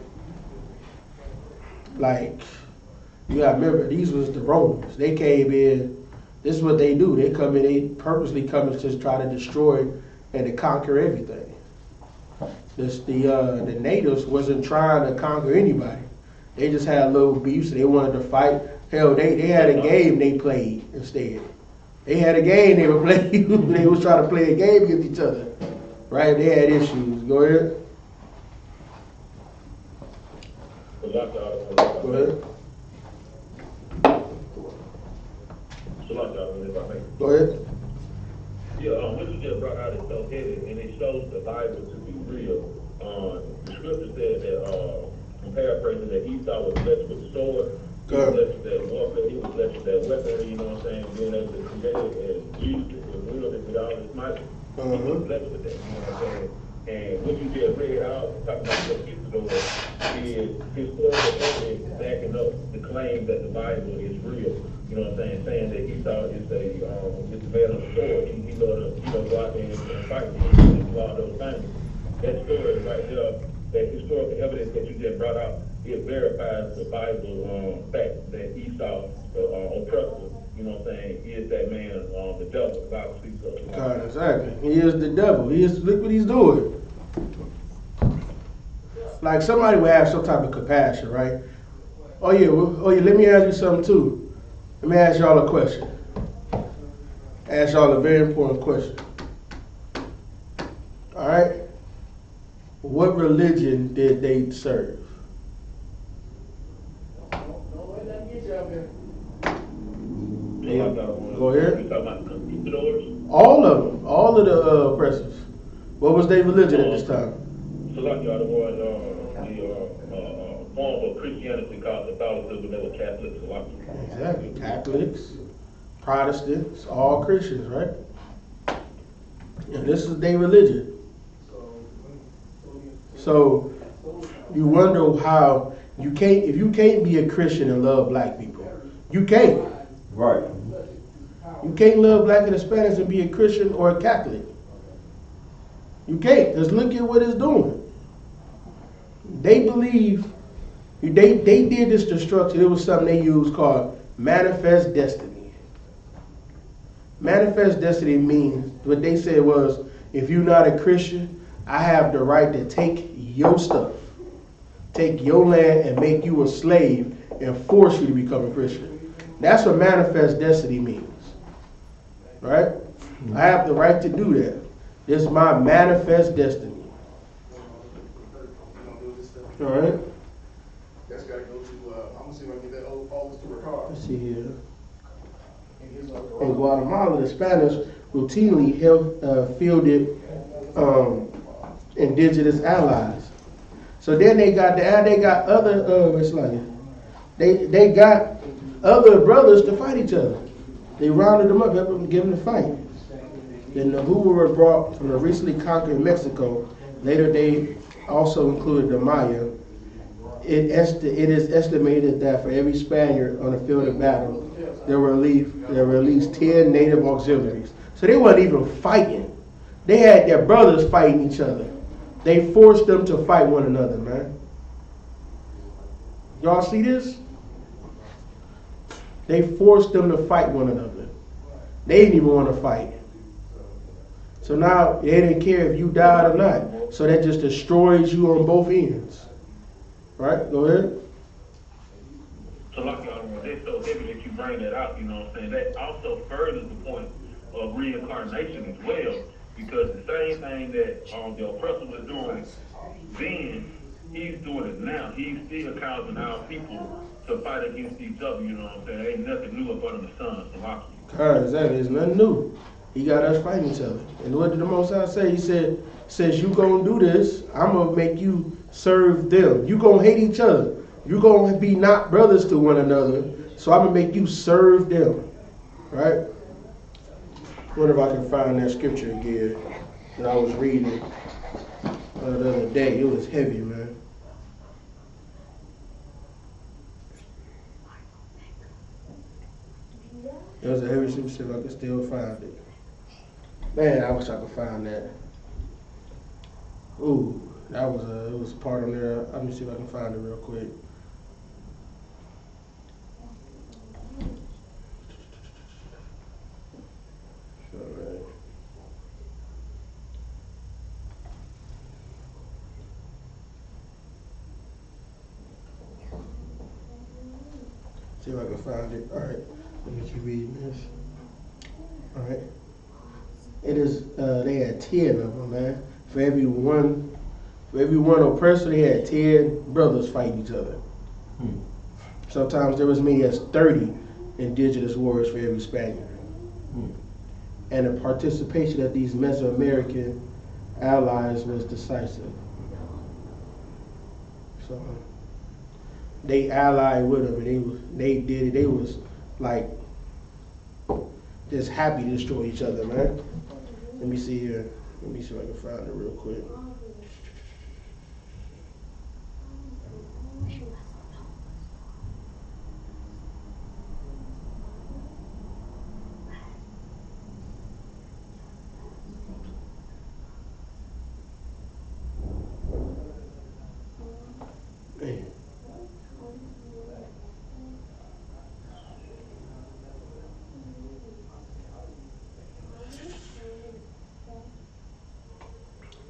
you gotta remember, these was the Romans. They came in. This is what they do. They come in. They purposely come in to try to destroy and to conquer everything. The natives wasn't trying to conquer anybody. They just had a little beef, so they wanted to fight. Hell, they had a game they played instead. They had a game they were playing. They was trying to play a game against each other. Right? They had issues. Go ahead. Go ahead. Go ahead. Yeah, what you just brought out is so heavy, and it shows the Bible to be real. The scripture said that, I'm paraphrasing, that Esau was blessed with the sword, he was blessed with that warfare, he was blessed with that weaponry, you know what I'm saying, being able to create it and use it and wield it with all his might. He was blessed with that, you know what I'm saying. And what you just read out, talking about the conquistador, is historical evidence backing up the claim that the Bible is real. You know what I'm saying that Esau is a man of the sword. He know to go out there and fight and do all those things. That story right there, that historical evidence that you just brought out, it verifies the Bible fact that Esau, the oppressor, you know what I'm saying, is that man, the devil, the Bible speaks of. God, exactly. He is the devil. Look what he's doing. Like somebody would have some type of compassion, right? Oh yeah, let me ask you something too. Let me ask y'all a question. Ask y'all a very important question. All right? What religion did they serve? Go ahead. All of them. All of the oppressors. What was their religion at this time? So like y'all, the form of Christianity called Catholicism, they were Catholics. Exactly. Catholics, Protestants, all Christians, right? And this is their religion. So you wonder how if you can't be a Christian and love black people, you can't. Right. You can't love black and Hispanics and be a Christian or a Catholic. You can't, because look at what it's doing. They believe, they did this destruction. It was something they used called manifest destiny. Manifest destiny means, what they said was, if you're not a Christian, I have the right to take your stuff, take your land and make you a slave and force you to become a Christian. That's what manifest destiny means, right? I have the right to do that. This is my manifest destiny. All right. That's got to go to. I'm gonna see if I can get that old to record. Let's see here. In Guatemala, the Spanish routinely fielded indigenous allies. So then they got other it's like they got other brothers to fight each other. They rounded them up, helped them give them a fight. Then the Hoover were brought from the recently conquered Mexico. Later they also included the Maya. It is estimated that for every Spaniard on the field of battle, there were at least 10 native auxiliaries. So they weren't even fighting. They had their brothers fighting each other. They forced them to fight one another, man. Y'all see this? They forced them to fight one another. They didn't even want to fight. So now they didn't care if you died or not. So that just destroys you on both ends. Right? Go ahead. So like they're so heavy that you bring that out, you know what I'm saying? That also furthers the point of reincarnation as well, because the same thing that the oppressor was doing then, he's doing it now. He's still causing our people to fight against each other, you know what I'm saying? There ain't nothing new up under the sun, so like Exactly, there's nothing new. He got us fighting each other. And what did the Most High say? He said, since you gonna do this, I'm gonna make you serve them. You gonna hate each other. You gonna be not brothers to one another. So I'm gonna make you serve them. Right? Wonder if I can find that scripture again that I was reading the other day. It was heavy, man. It was a heavy scripture if I could still find it. Man, I wish I could find that. Ooh, it was part on there. Let me see if I can find it real quick. Alright. See if I can find it. Alright, let me keep reading this. Alright. It is, they had 10 of them, man. For every one oppressor, they had 10 brothers fighting each other. Sometimes there was as many as 30 indigenous warriors for every Spaniard. And the participation of these Mesoamerican allies was decisive. So they allied with them, and they did it. They was like just happy to destroy each other, man. Let me see here. Let me see if I can find it real quick. Man.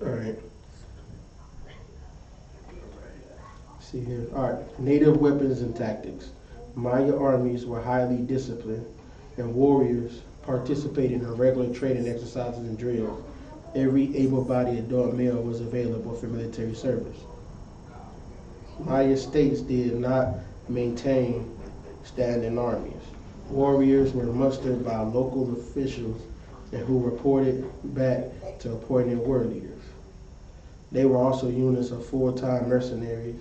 All right. See here. All right. Native weapons and tactics. Maya armies were highly disciplined, and warriors participated in regular training exercises and drills. Every able-bodied adult male was available for military service. Maya states did not maintain standing armies. Warriors were mustered by local officials and who reported back to appointed war leaders. They were also units of full-time mercenaries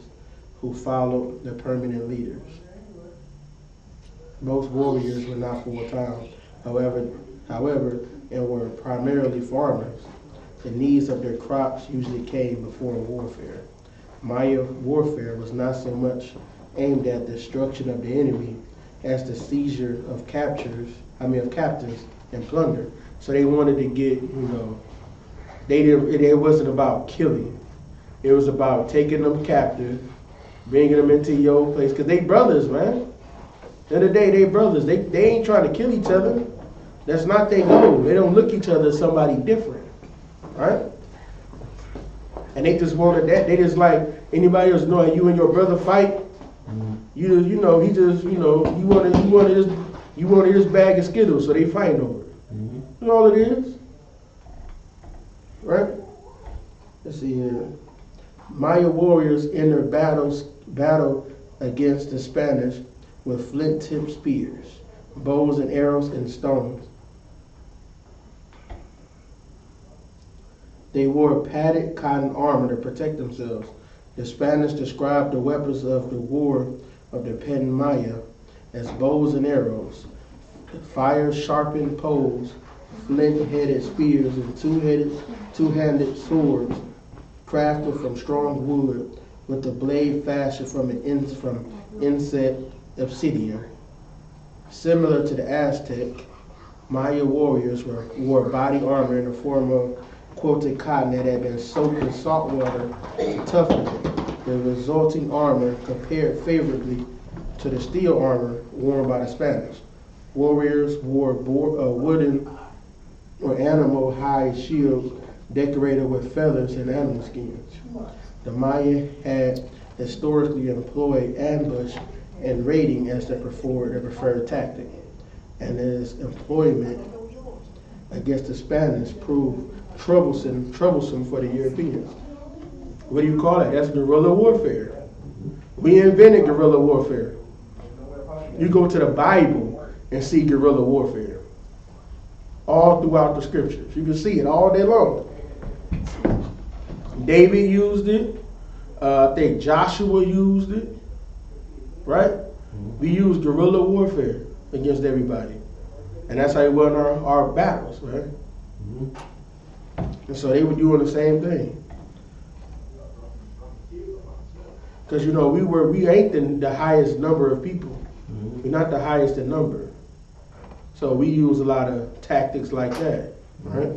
who followed the permanent leaders. Most warriors were not full-time, however, and were primarily farmers. The needs of their crops usually came before warfare. Maya warfare was not so much aimed at the destruction of the enemy as the seizure of captives and plunder. So they wanted to get, it wasn't about killing. It was about taking them captive, bringing them into your place. Because they brothers, man. At the end of the day, they brothers. They ain't trying to kill each other. That's not their goal. They don't look at each other as somebody different. Right? And they just wanted that. They just like anybody else knowing you and your brother fight, You know, he just, you know, you wanted his bag of Skittles, so they fighting over it. That's all it is. Right? Let's see here. Maya warriors enter battle against the Spanish with flint-tipped spears, bows and arrows and stones. They wore padded cotton armor to protect themselves. The Spanish described the weapons of the war of the Pen Maya as bows and arrows, fire-sharpened poles, flint-headed spears, and two-handed swords crafted from strong wood with the blade fashioned from inset obsidian. Similar to the Aztec, Maya warriors wore body armor in the form of quilted cotton that had been soaked in salt water to toughen it. The resulting armor compared favorably to the steel armor worn by the Spanish. Warriors wore wooden or animal hide shields decorated with feathers and animal skins. The Maya had historically employed ambush and raiding as their preferred tactic, and its employment against the Spanish proved troublesome for the Europeans. What do you call that? That's guerrilla warfare. We invented guerrilla warfare. You go to the Bible and see guerrilla warfare all throughout the scriptures. You can see it all day long. David used it. I think Joshua used it. Right? We use guerrilla warfare against everybody. And that's how we won our battles, right? And so they were doing the same thing. Because, you know, we ain't the highest number of people. We're not the highest in number. So we use a lot of tactics like that, right?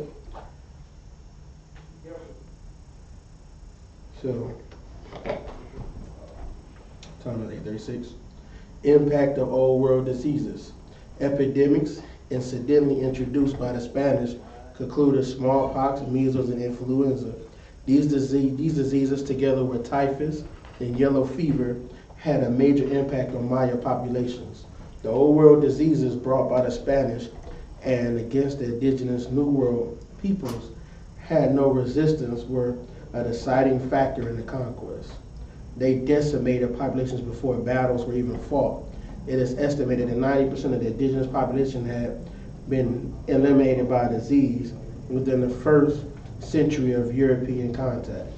So, time of 836. Impact of old world diseases. Epidemics incidentally introduced by the Spanish concluded smallpox, measles, and influenza. These diseases, together with typhus and yellow fever, had a major impact on Maya populations. The old world diseases brought by the Spanish and against the indigenous New World peoples had no resistance, were a deciding factor in the conquest. They decimated populations before battles were even fought. It is estimated that 90% of the indigenous population had been eliminated by disease within the first century of European contact.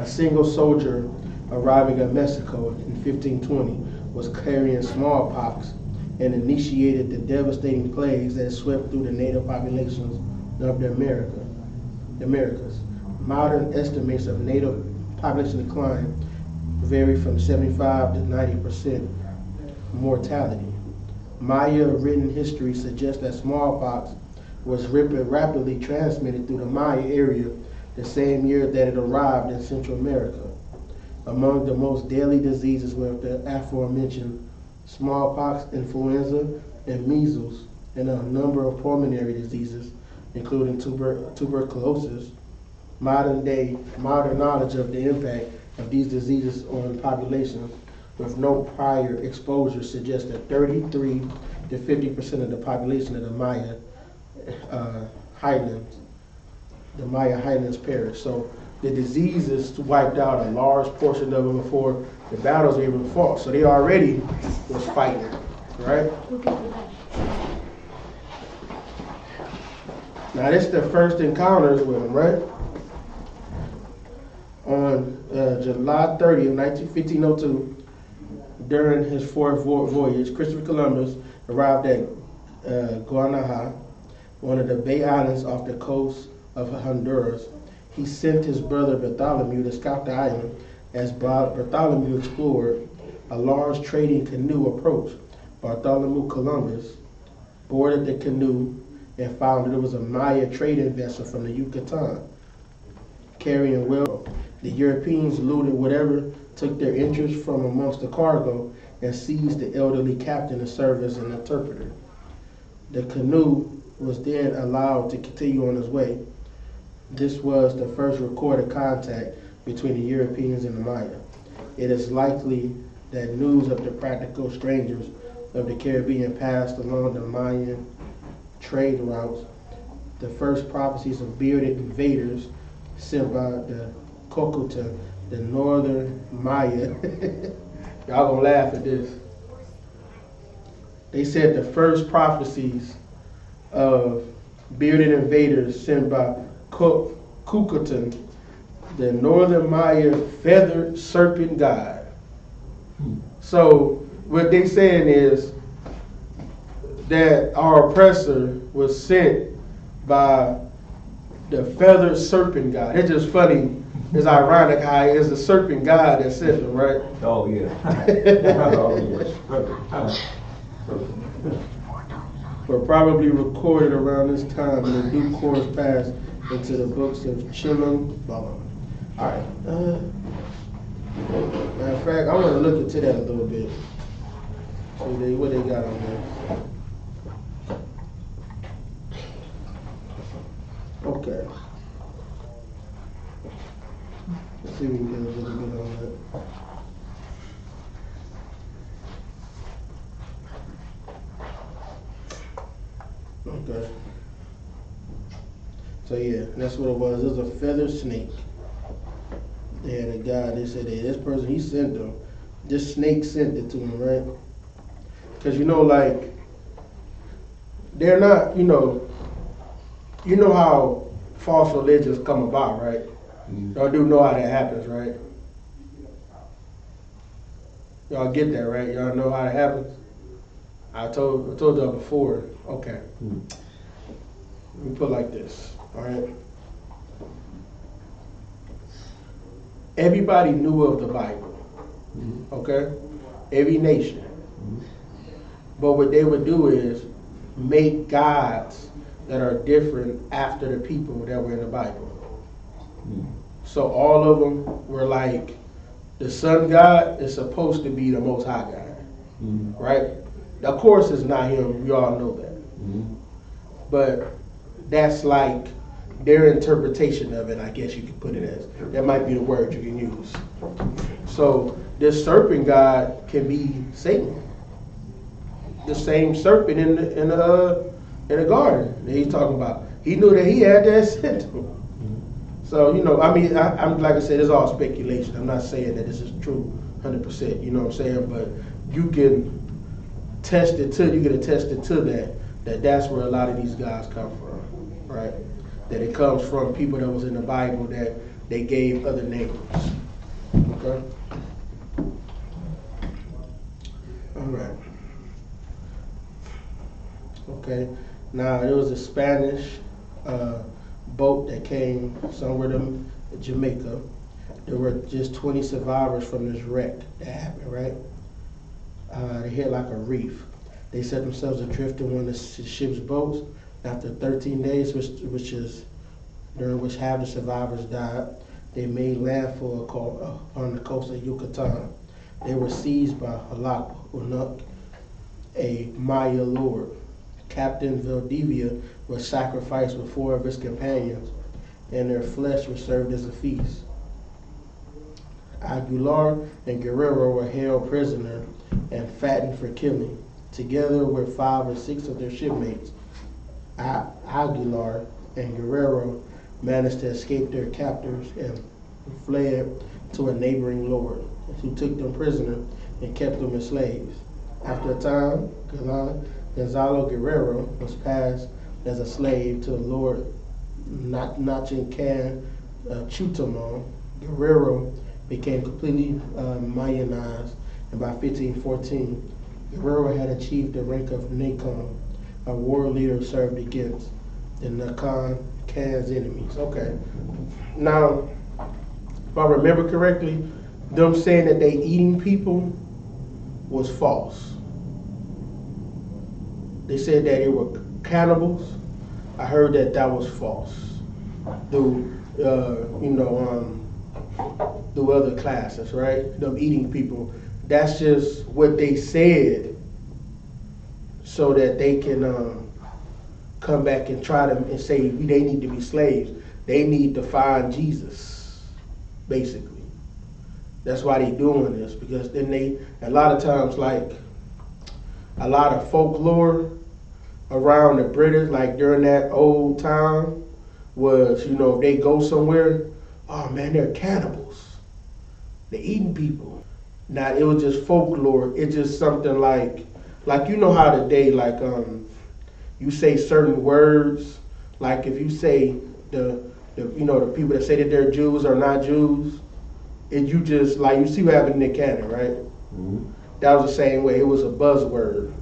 A single soldier arriving in Mexico in 1520 was carrying smallpox and initiated the devastating plagues that swept through the native populations of the Americas. Modern estimates of native population decline vary from 75 to 90% mortality. Maya written history suggests that smallpox was rapidly transmitted through the Maya area the same year that it arrived in Central America. Among the most deadly diseases were the aforementioned smallpox, influenza, and measles, and a number of pulmonary diseases, including tuberculosis. Modern knowledge of the impact of these diseases on populations with no prior exposure suggests that 33 to 50% of the population of the Maya highlands perished. So the diseases wiped out a large portion of them before the battles were even fought. So they already was fighting, right? Now this is the first encounters with them, right? On July 30th, 1502, during his fourth voyage, Christopher Columbus arrived at Guanaja, one of the Bay Islands off the coast of Honduras. He sent his brother Bartholomew to scout the island. As Bartholomew explored, a large trading canoe approached. Bartholomew Columbus boarded the canoe and found that it was a Maya trading vessel from the Yucatan, carrying wealth. The Europeans looted whatever took their interest from amongst the cargo and seized the elderly captain to serve as an interpreter. The canoe was then allowed to continue on its way. This was the first recorded contact between the Europeans and the Maya. it is likely that news of the practical strangers of the Caribbean passed along the Mayan trade routes. The first prophecies of bearded invaders sent by the Cocotan, the northern Maya. Y'all gonna laugh at this. They said the first prophecies of bearded invaders sent by Cocotan, the northern Maya feathered serpent god. So what they saying is that our oppressor was sent by the feathered serpent god. It's just funny. It's ironic how it's the serpent god that sent him, right? Oh, yeah. Were probably recorded around this time and in due course passed into the books of Chimam Bala. Alright. Matter of fact, I want to look into that a little bit. See what they got on there. Okay. Let's see if we can get a little bit on that. Okay. So yeah, that's what it was. It was a feather snake. They had a guy, they said, hey, this person, he sent them. This snake sent it to him, right? Because like, they're not, you know how false religions come about, right? Y'all do know how that happens, right? Y'all get that, right? Y'all know how that happens? I told y'all before. Okay. Let me put it like this, all right? Everybody knew of the Bible, okay? Every nation. But what they would do is make gods that are different after the people that were in the Bible. So all of them were like, the sun god is supposed to be the most high God, right? Of course it's not him, we all know that. But that's like their interpretation of it, I guess you could put it as. That might be the word you can use. So this serpent god can be Satan. The same serpent in the garden that he's talking about. He knew that he had that sent to him. So, I'm like I said, it's all speculation. I'm not saying that this is true 100%, you know what I'm saying? But you can attest it to that's where a lot of these guys come from, right? That it comes from people that was in the Bible that they gave other names. Okay? All right. Okay. Now, there was a Spanish boat that came somewhere to Jamaica. There were just 20 survivors from this wreck that happened, right? They hit like a reef. They set themselves adrift in one of the ship's boats. After 13 days, during which half the survivors died, they made landfall on the coast of Yucatan. They were seized by Halak Unuk, a Maya lord. Captain Valdivia was sacrificed with 4 of his companions, and their flesh was served as a feast. Aguilar and Guerrero were held prisoner and fattened for killing, together with 5 or 6 of their shipmates. Aguilar and Guerrero managed to escape their captors and fled to a neighboring lord, who took them prisoner and kept them as slaves. After a time, Gonzalo Guerrero was passed as a slave to the lord Nachin Can Chutamon. Guerrero became completely Mayanized, and by 1514, Guerrero had achieved the rank of Nacon, a war leader served against the Nakan Can's enemies. Okay. Now, if I remember correctly, them saying that they eating people was false. They said that they were cannibals. I heard that was false. Through other classes, right? Them eating people. That's just what they said, so that they can come back and try to and say they need to be slaves. They need to find Jesus, basically. That's why they doing this, because then a lot of times, like, a lot of folklore around the British, like during that old time, was, you know, if they go somewhere, oh man, they're cannibals. They're eating people. Now, it was just folklore. It's just something like you know how today, like, you say certain words, like if you say the people that say that they're Jews are not Jews, and you just, like, you see what happened in the canon, right? Mm-hmm. That was the same way. It was a buzzword,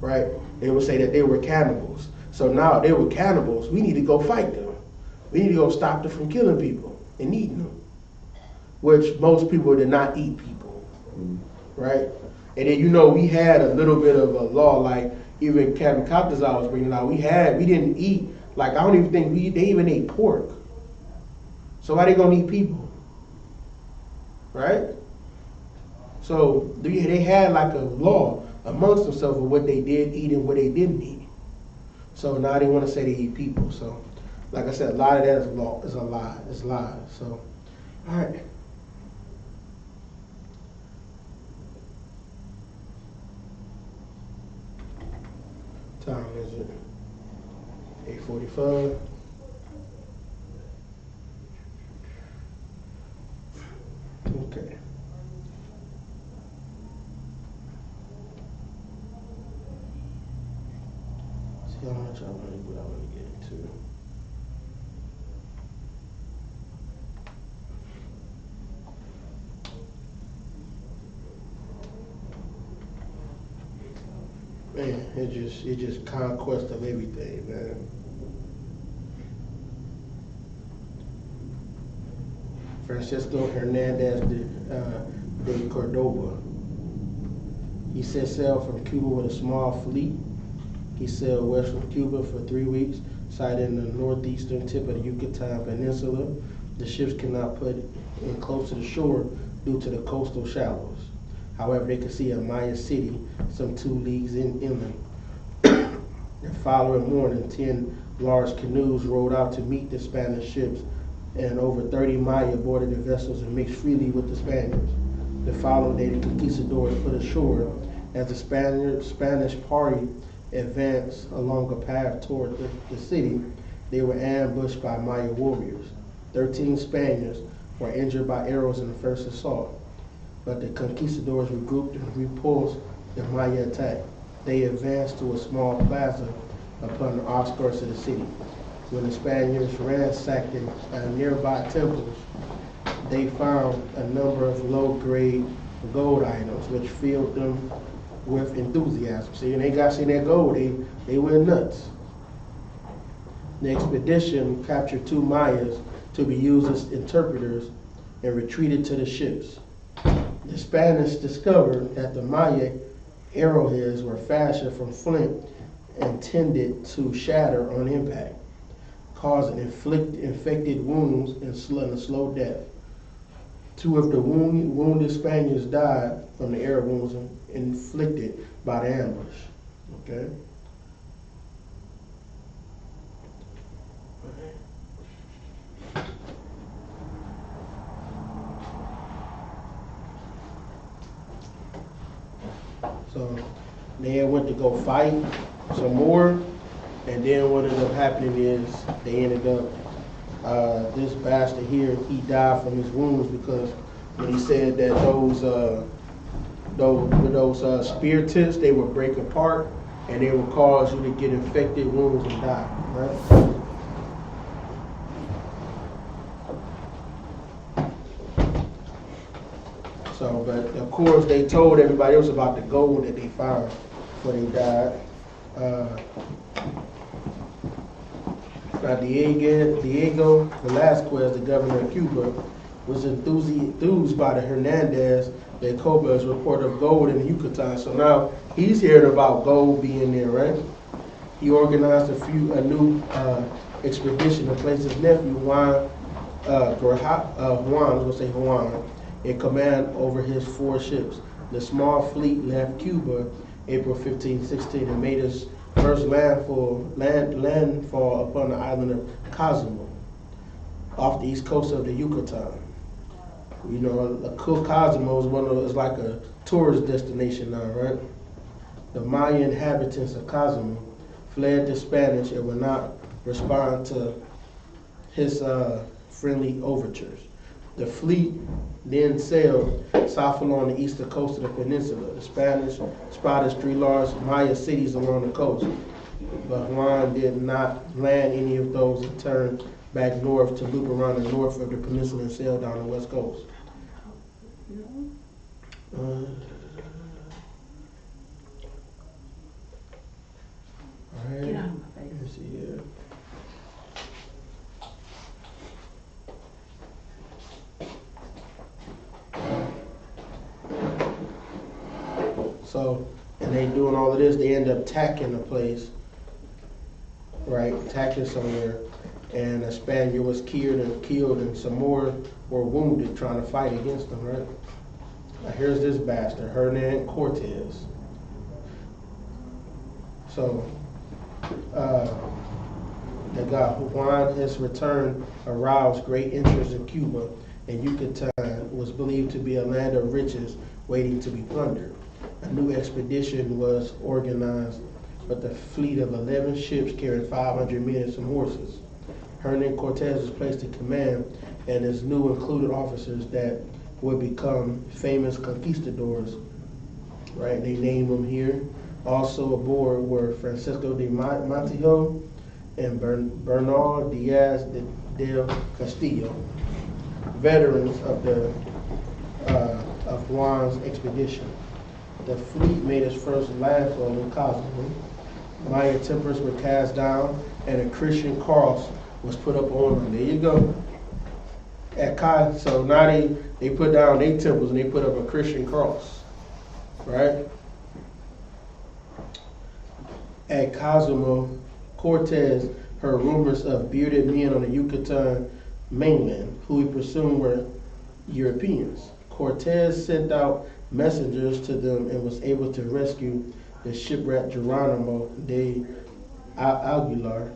right? They would say that they were cannibals. So now they were cannibals. We need to go fight them. We need to go stop them from killing people and eating them, which most people did not eat people, right? And then, you know, we had a little bit of a law, like even Captain Coptazar was bringing out. We didn't eat, like, I don't even think they even ate pork. So why they gonna eat people, right? So they had like a law amongst themselves of what they did eat and what they didn't eat. So now they want to say they eat people. So, like I said, a lot of that is a lie. It's lies. So, all right. Time is it? 8:45. Okay. See how much what I want to get into. Man, it just conquest of everything, man. Francisco Hernandez de Cordoba. He set sail from Cuba with a small fleet. He sailed west from Cuba for 3 weeks, sighting the northeastern tip of the Yucatan Peninsula. The ships cannot put in close to the shore due to the coastal shallows. However, they could see a Maya city some 2 leagues inland. The following morning, 10 large canoes rowed out to meet the Spanish ships, and over 30 Maya boarded the vessels and mixed freely with the Spaniards. The following day, the conquistadors put ashore. As the Spanish party advanced along a path toward the city, they were ambushed by Maya warriors. 13 Spaniards were injured by arrows in the first assault, but the conquistadors regrouped and repulsed the Maya attack. They advanced to a small plaza upon the outskirts of the city. When the Spaniards ransacked nearby temples, they found a number of low-grade gold items, which filled them with enthusiasm. See, and they got seen that gold, they went nuts. The expedition captured 2 Mayas to be used as interpreters and retreated to the ships. The Spanish discovered that the Maya arrowheads were fashioned from flint intended to shatter on impact, causing infected wounds and a slow death. 2 of the wounded Spaniards died from the arrow wounds inflicted by the ambush. Okay. So they went to go fight some more, and then what ended up happening is they ended up, this bastard here, he died from his wounds because when he said that those spear tips, they would break apart and they would cause you to get infected wounds and die, right? So, but of course they told everybody else about the gold that they found before they died. Now Diego Velasquez, the governor of Cuba, was enthused by the Hernandez de Cordoba's report of gold in the Yucatan. So now he's hearing about gold being there, right? He organized a new expedition to place his nephew Juan, in command over his 4 ships. The small fleet left Cuba April 15, 16, and made his first landfall upon the island of Cozumel, off the east coast of the Yucatan. You know, Cozumel is one of those, like a tourist destination now, right? The Mayan inhabitants of Cozumel fled the Spanish and would not respond to his friendly overtures. The fleet then sailed south along the eastern coast of the peninsula. The Spanish spotted 3 large Maya cities along the coast, but Juan did not land any of those and turned back north to loop around the north of the peninsula and sail down the west coast. All right. Get out of my face. Let's see here. So, and they doing all of this, they end up tacking the place, right? Tacking somewhere, and a Spaniard was killed, and some more were wounded trying to fight against them, right? Now here's this bastard, Hernan Cortez. So, the guy Juan has returned aroused great interest in Cuba, and Yucatan was believed to be a land of riches waiting to be plundered. A new expedition was organized with a fleet of 11 ships carrying 500 men and some horses. Hernan Cortez was placed in command, and his new included officers that would become famous conquistadors. Right, they named them here. Also aboard were Francisco de Montijo and Bernal Diaz del Castillo, veterans of Juan's expedition. The fleet made its first landfall in Cozumel. Maya temples were cast down, and a Christian cross was put up on them. There you go. So now they put down their temples and they put up a Christian cross, right? At Cozumel, Cortez heard rumors of bearded men on the Yucatan mainland, who he presumed were Europeans. Cortez sent out messengers to them and was able to rescue the shipwrecked Geronimo de Aguilar,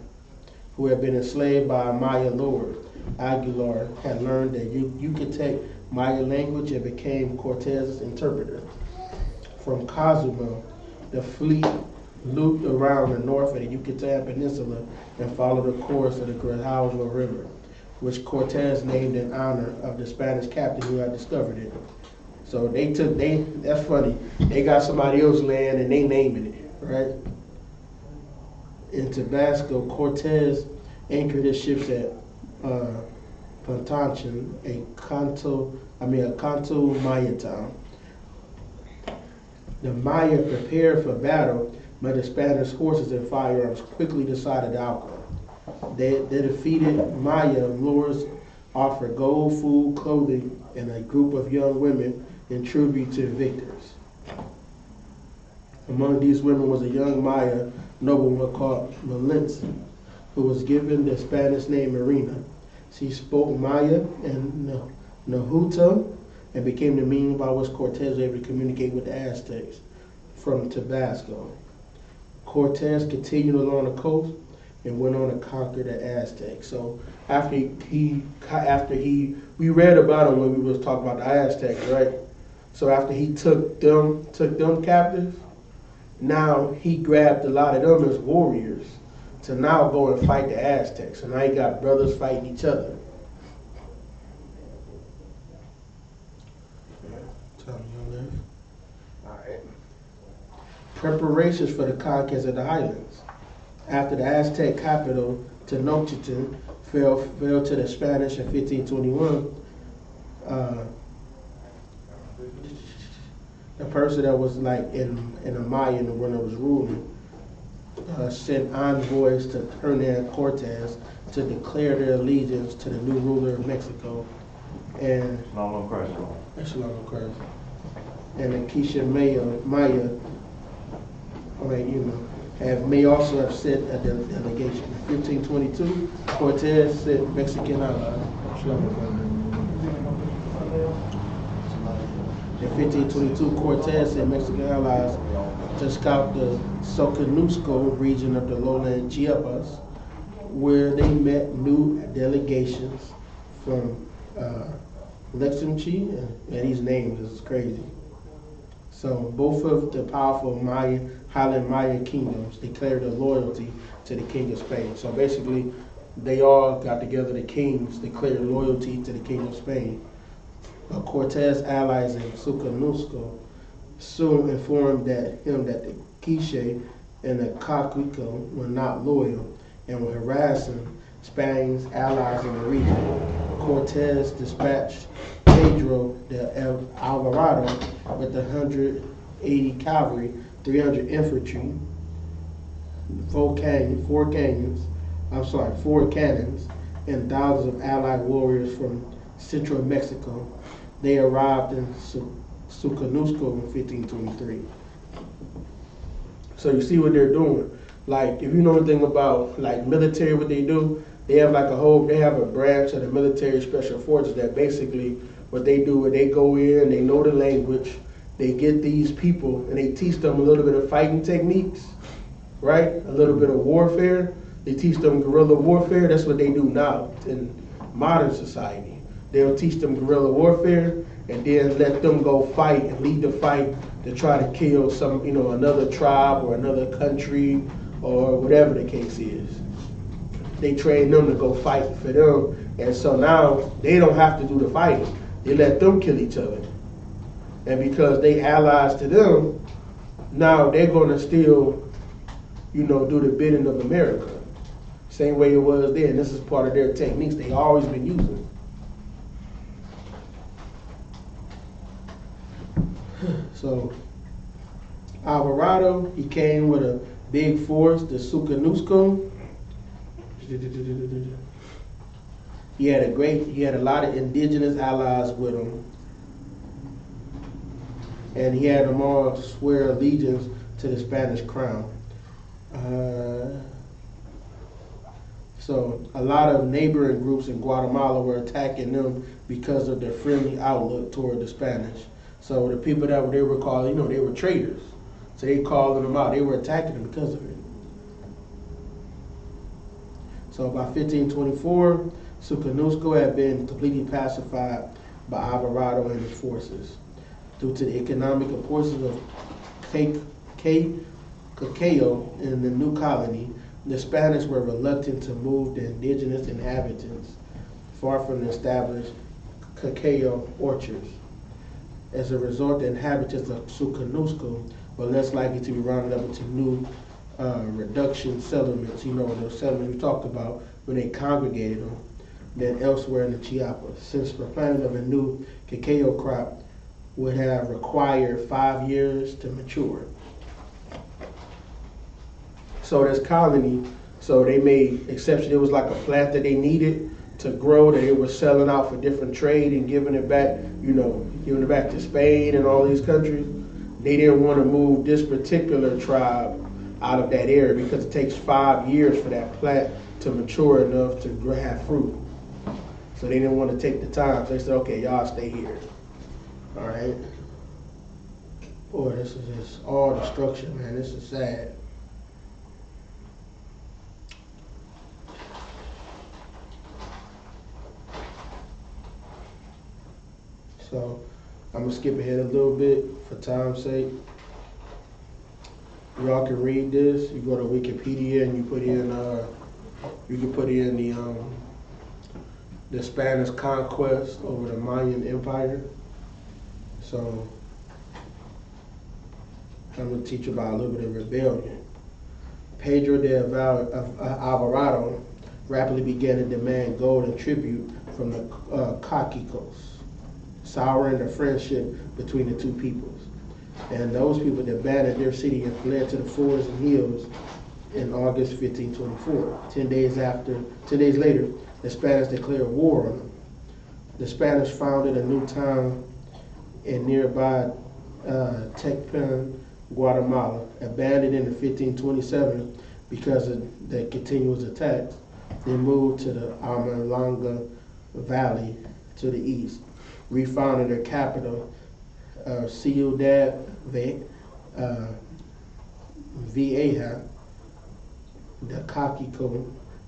who had been enslaved by a Maya lord. Aguilar had learned the Yucatec Maya language and became Cortez's interpreter. From Cozumel, the fleet looped around the north of the Yucatan Peninsula and followed the course of the Grijalva River, which Cortez named in honor of the Spanish captain who had discovered it. So that's funny, they got somebody else's land and they naming it, right? In Tabasco, Cortez anchored his ships at Pantanchan, a Canto Maya town. The Maya prepared for battle, but the Spanish horses and firearms quickly decided the outcome. The defeated Maya lords offered gold, food, clothing, and a group of young women in tribute to the victors. Among these women was a young Maya noblewoman called Malinche, who was given the Spanish name Marina. She spoke Maya and Nahuatl and became the means by which Cortez was able to communicate with the Aztecs from Tabasco. Cortez continued along the coast and went on to conquer the Aztecs. So after we read about him when we was talking about the Aztecs, right? So after he took them captive, now he grabbed a lot of them as warriors to now go and fight the Aztecs. So now he got brothers fighting each other. Preparations for the conquest of the highlands. After the Aztec capital, Tenochtitlan, fell to the Spanish in 1521, the person that was like in a Mayan, the one that was ruling, sent envoys to Hernan Cortez to declare their allegiance to the new ruler of Mexico. And and the Quiche Maya, may also have sent a delegation. In 1522, Cortez sent Mexican allies. In 1522, Cortez sent Mexican allies to scout the Soconusco region of the lowland Chiapas, where they met new delegations from Lexington, and these names is crazy. So both of the powerful Highland Mayan kingdoms declared their loyalty to the King of Spain. So basically, they all got together, the kings declared loyalty to the King of Spain. But Cortez allies in Sucanusco soon informed him that the Quiche and the Cacique were not loyal and were harassing Spain's allies in the region. Cortez dispatched Pedro de Alvarado with 180 cavalry, 300 infantry, four cannons, and thousands of allied warriors from central Mexico. They arrived in Sucanusco in 1523. So you see what they're doing. Like, if you know anything about like military, what they do, they have a branch of the military special forces that basically what they do is they go in, they know the language, they get these people and they teach them a little bit of fighting techniques, right? A little bit of warfare. They teach them guerrilla warfare. That's what they do now in modern society. They'll teach them guerrilla warfare and then let them go fight and lead the fight to try to kill another tribe or another country or whatever the case is. They train them to go fight for them. And so now they don't have to do the fighting. They let them kill each other. And because they allies to them, now they're going to still, do the bidding of America. Same way it was then. This is part of their techniques they always been using. So Alvarado, he came with a big force, the Sucanusco. He had a lot of indigenous allies with him. And he had them all swear allegiance to the Spanish crown. So a lot of neighboring groups in Guatemala were attacking them because of their friendly outlook toward the Spanish. So the people that they were called, they were traitors. So they called them out. They were attacking them because of it. So by 1524, Sucanusco had been completely pacified by Alvarado and his forces. Due to the economic importance of cacao in the new colony, the Spanish were reluctant to move the indigenous inhabitants far from the established cacao orchards. As a result, the inhabitants of Sucanusco were less likely to be rounded up into new reduction settlements, those settlements we talked about when they congregated them, than elsewhere in the Chiapas, since the planting of a new cacao crop would have required 5 years to mature. So this colony, they made exception. It was like a plant that they needed to grow, that they were selling out for different trade and giving it back, giving it back to Spain and all these countries. They didn't want to move this particular tribe out of that area because it takes 5 years for that plant to mature enough to have fruit. So they didn't want to take the time. So they said, okay, y'all stay here. All right. Boy, this is just all destruction, man. This is sad. So I'm gonna skip ahead a little bit for time's sake. Y'all can read this. You go to Wikipedia and you put in the Spanish conquest over the Mayan Empire. So I'm gonna teach you about a little bit of rebellion. Pedro de Alvarado rapidly began to demand gold and tribute from the Caciques, souring the friendship between the two peoples. And those people that abandoned their city and fled to the forests and hills in August 1524. 10 days later, the Spanish declared war on them. The Spanish founded a new town in nearby Tecpan, Guatemala, abandoned in 1527 because of the continuous attacks. They moved to the Amalanga Valley to the east, refounded their capital, Ciudad Vieja. The Cacique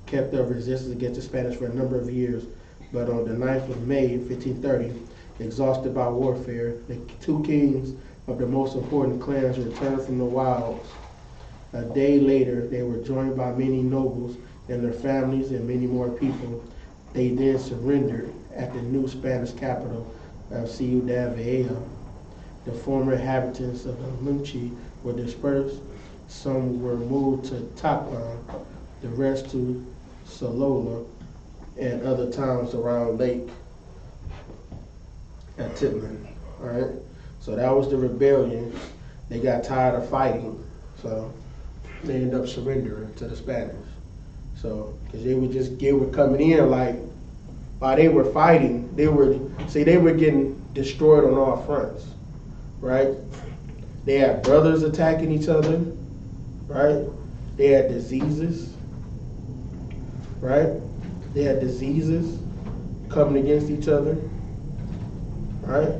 kept up resistance against the Spanish for a number of years, But on the 9th of May, 1530, exhausted by warfare, the two kings of the most important clans returned from the wilds. A day later, they were joined by many nobles and their families and many more people. They then surrendered at the new Spanish capital of Ciudad Vieja. The former inhabitants of Munchi were dispersed. Some were moved to Taclan, the rest to Solola and other towns around Lake Atitlan. All right, so that was the rebellion. They got tired of fighting, so they ended up surrendering to the Spanish. So, because they were coming in like, while they were fighting, they were getting destroyed on all fronts, right? They had brothers attacking each other, right? They had diseases, right? They had diseases coming against each other, right?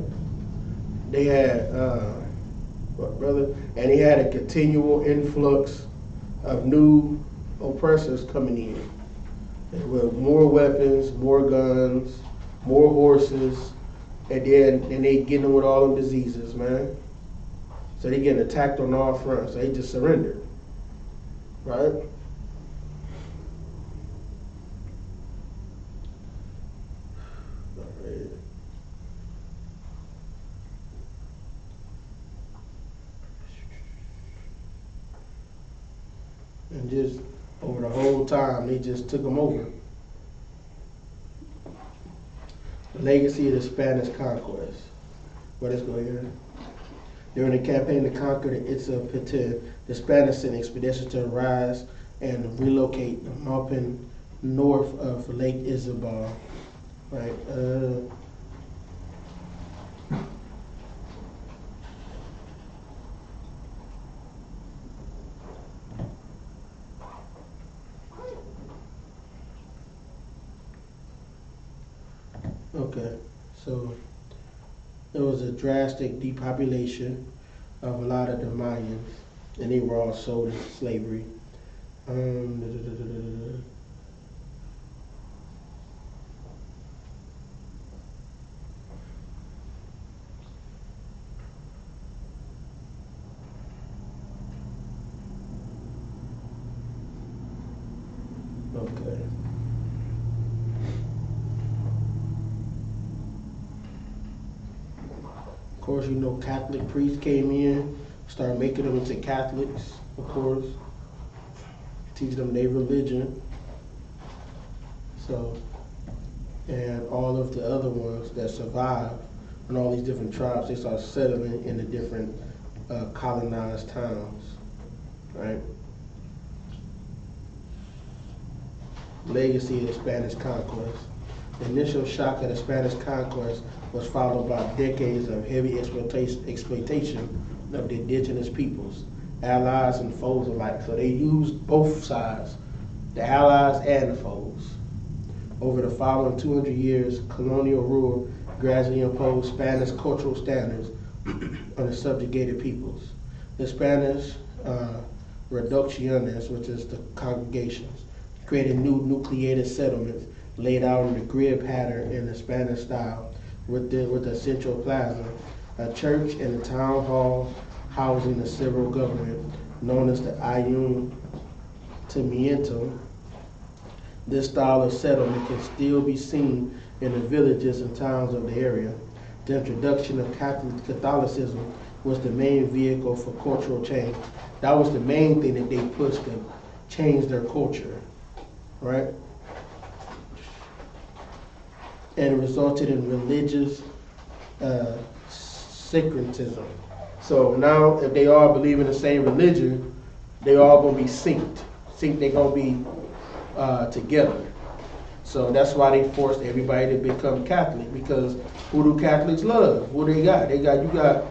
They had, and they had a continual influx of new oppressors coming in with more weapons, more guns, more horses, and they getting them with all them diseases, man. So they getting attacked on all fronts. So they just surrendered, right? And just over the whole time, they just took them over. The legacy of the Spanish conquest. Well, let's go here. During the campaign to conquer the Isupk, the Spanish sent expeditions to rise and relocate the mountain north of Lake Isabel. Right. Okay, so there was a drastic depopulation of a lot of the Mayans, and they were all sold into slavery. Okay. Of course, you know, Catholic priests came in, started making them into Catholics, of course, teach them their religion. So, and all of the other ones that survived, and all these different tribes, they started settling in the different colonized towns, right? Legacy of the Spanish conquest. The initial shock of the Spanish conquest was followed by decades of heavy exploitation of the indigenous peoples, allies and foes alike. So they used both sides, the allies and the foes. Over the following 200 years, colonial rule gradually imposed Spanish cultural standards on the subjugated peoples. The Spanish reducciones, which is the congregations, created new nucleated settlements laid out in the grid pattern in the Spanish style with a central plaza, a church, and a town hall housing the civil government known as the Ayuntamiento. This style of settlement can still be seen in the villages and towns of the area. The introduction of Catholicism was the main vehicle for cultural change. That was the main thing that they pushed to change their culture, right? And it resulted in religious syncretism. So now, if they all believe in the same religion, they all gonna be synced. They gonna be together. So that's why they forced everybody to become Catholic, because who do Catholics love? Who they got? You got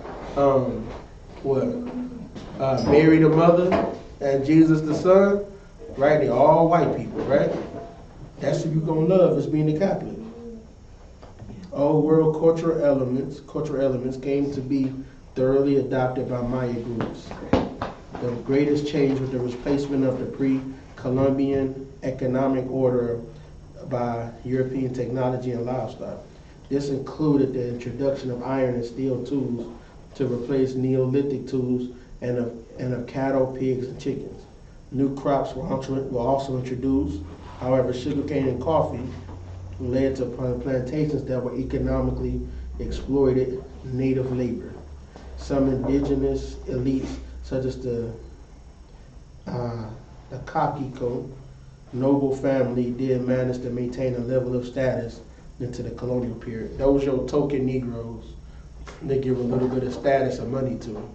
Mary the mother and Jesus the son, right? They're all white people, right? That's who you gonna love, is being a Catholic. Old world cultural elements came to be thoroughly adopted by Maya groups. The greatest change was the replacement of the pre-Columbian economic order by European technology and livestock. This included the introduction of iron and steel tools to replace Neolithic tools and of cattle, pigs, and chickens. New crops were also introduced. However, sugarcane and coffee led to plantations that were economically exploited native labor. Some indigenous elites, such as the Kakiko noble family, did manage to maintain a level of status into the colonial period. Those your token Negroes, they give a little bit of status and money to them,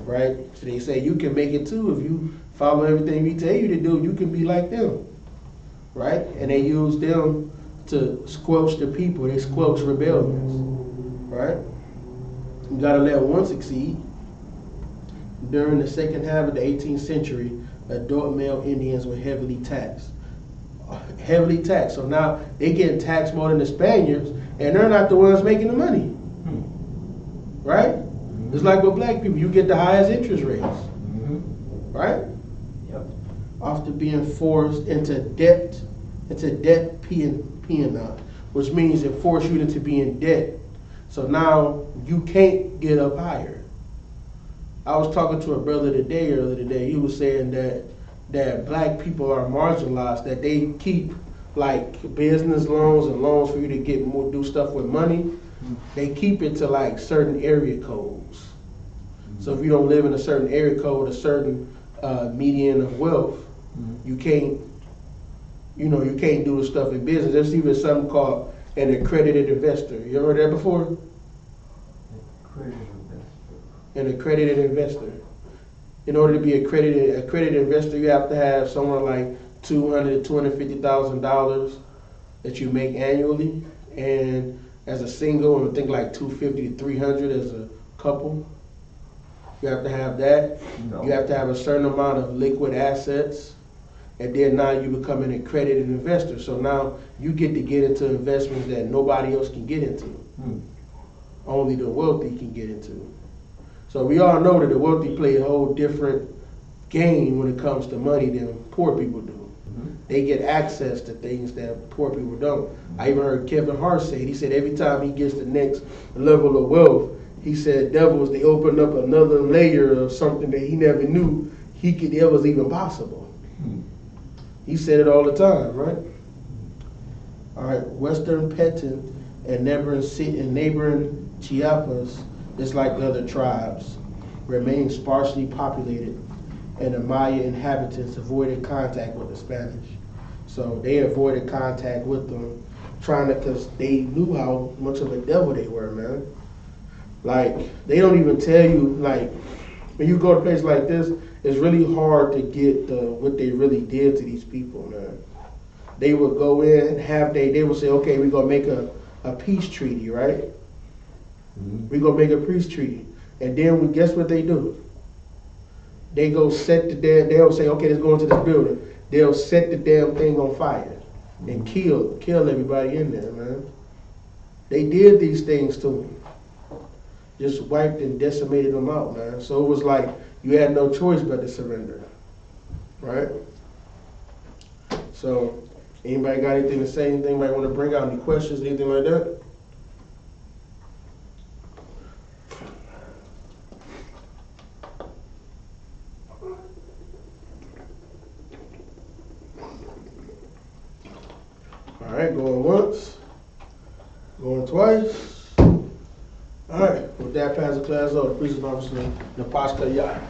right? So they say you can make it too if you follow everything we tell you to do. You can be like them, right? And they use them to squelch the people. They squelch rebellions, right? You gotta let one succeed. During the second half of the 18th century, adult male Indians were heavily taxed. Heavily taxed. So now they getting taxed more than the Spaniards, and they're not the ones making the money. Right? It's like with black people, you get the highest interest rates. Right? Yep. After being forced into debt peonage, which means it forced you to be in debt. So now you can't get up higher. I was talking to a brother earlier today. He was saying that black people are marginalized, that they keep like business loans and loans for you to get more, do stuff with money. They keep it to like certain area codes. So if you don't live in a certain area code, a certain median of wealth, you can't do the stuff in business. There's even something called an accredited investor. You ever heard that before? An accredited investor. In order to be accredited investor, you have to have somewhere like $200,000 to $250,000 that you make annually, and as a single, I think like $250,000 to $300,000 as a couple. You have to have that. No. You have to have a certain amount of liquid assets, and then now you become an accredited investor. So now you get to get into investments that nobody else can get into. Only the wealthy can get into. So we all know that the wealthy play a whole different game when it comes to money than poor people do. They get access to things that poor people don't. I even heard Kevin Hart say it. He said every time he gets the next level of wealth, he said devils, they open up another layer of something that he never knew it was even possible. He said it all the time, right? All right, Western Petén and neighboring Chiapas, just like the other tribes, remained sparsely populated, and the Maya inhabitants avoided contact with the Spanish. So they avoided contact with them, because they knew how much of a devil they were, man. Like, they don't even tell you, like, when you go to a place like this, it's really hard to get what they really did to these people, man. They would go in and they would say, okay, we're going to make a peace treaty, right? We're going to make a peace treaty. And then guess what they do? They go they'll say, okay, let's go into this building. They'll set the damn thing on fire and kill everybody in there, man. They did these things to them. Just wiped and decimated them out, man. So it was like you had no choice but to surrender, right? So anybody got anything to say? Anything might want to bring out? Any questions? Anything like that? All right, going once, going twice. All right, with that, pass the class over. Police officer, Napaska Yai.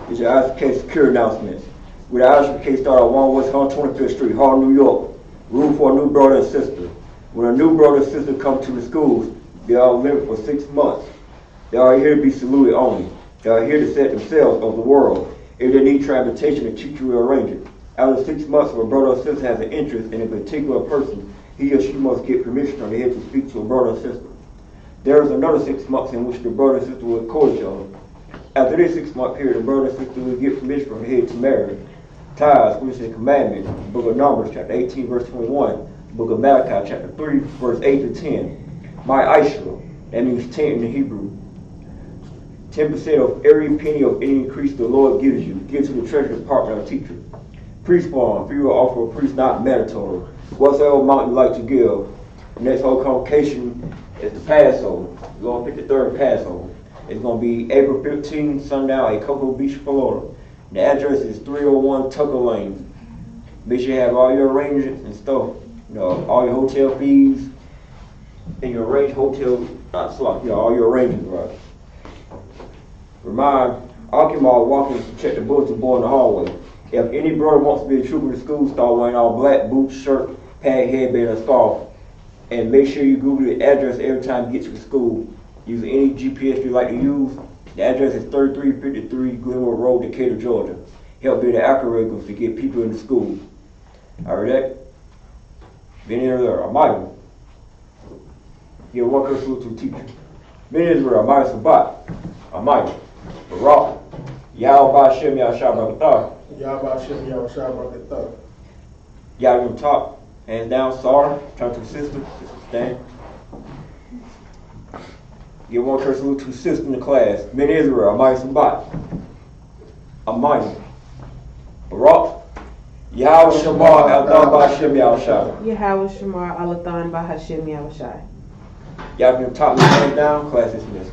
These are Isupk security announcements. With the Isupk start at 1 West 125th Street, Harlem, New York. Room for a new brother and sister. When a new brother and sister come to the schools, they are limited for 6 months. They are here to be saluted only. They are here to set themselves of the world. If they need transportation, the teacher will arrange it. After 6 months, if a brother or sister has an interest in a particular person, he or she must get permission from the head to speak to a brother or sister. There is another 6 months in which the brother and sister will court each other. After this 6 month period, the brother and sister will get permission from the head to marry. Tithes, which is a commandment. The book of Numbers, chapter 18, verse 21. The book of Malachi, chapter 3, verse 8 to 10. My Isupk, that means 10 in the Hebrew. 10% of every penny of any increase the Lord gives you. Give to the treasury department or teacher. Priest farm, free will offer a priest not mandatory. Whatsoever amount you like to give. The next whole convocation is the Passover. We're going to pick the third Passover. It's going to be April 15th, sundown at Cocoa Beach, Florida. The address is 301 Tucker Lane. Make sure you have all your arrangements and stuff. You know, all your hotel fees and your all your arrangements, right? Remind, I'll keep my walking to check the bulletin board in the hallway. If any brother wants to be a trooper in school, start wearing all black boots, shirt, pad, headband, and scarf. And make sure you Google the address every time you get to school. Use any GPS you like to use. The address is 3353 Glenwood Road, Decatur, Georgia. Help build the algorithms to get people into school. I heard that. Been in there, a Bible. Give one curse salute to the teacher. Been in Israel, a Mayans Isupk, a Mayans, Barak, Yahweh Hashem Yahshua Barakatah. Yahweh Hashem Yahshua Barakatah. Y'all on top, hands down, sorry. Turn to the sister, stand. Give one curse salute to the sister in the class. Ben Israel, a Mayans Isupk, a Mayans, Barak, Yahweh Shamar Al-Dan B'Hashem Yahushua. Yahweh Shamar Alathan Bahashem Yahushai. Y'all on top, hands down, class dismissed.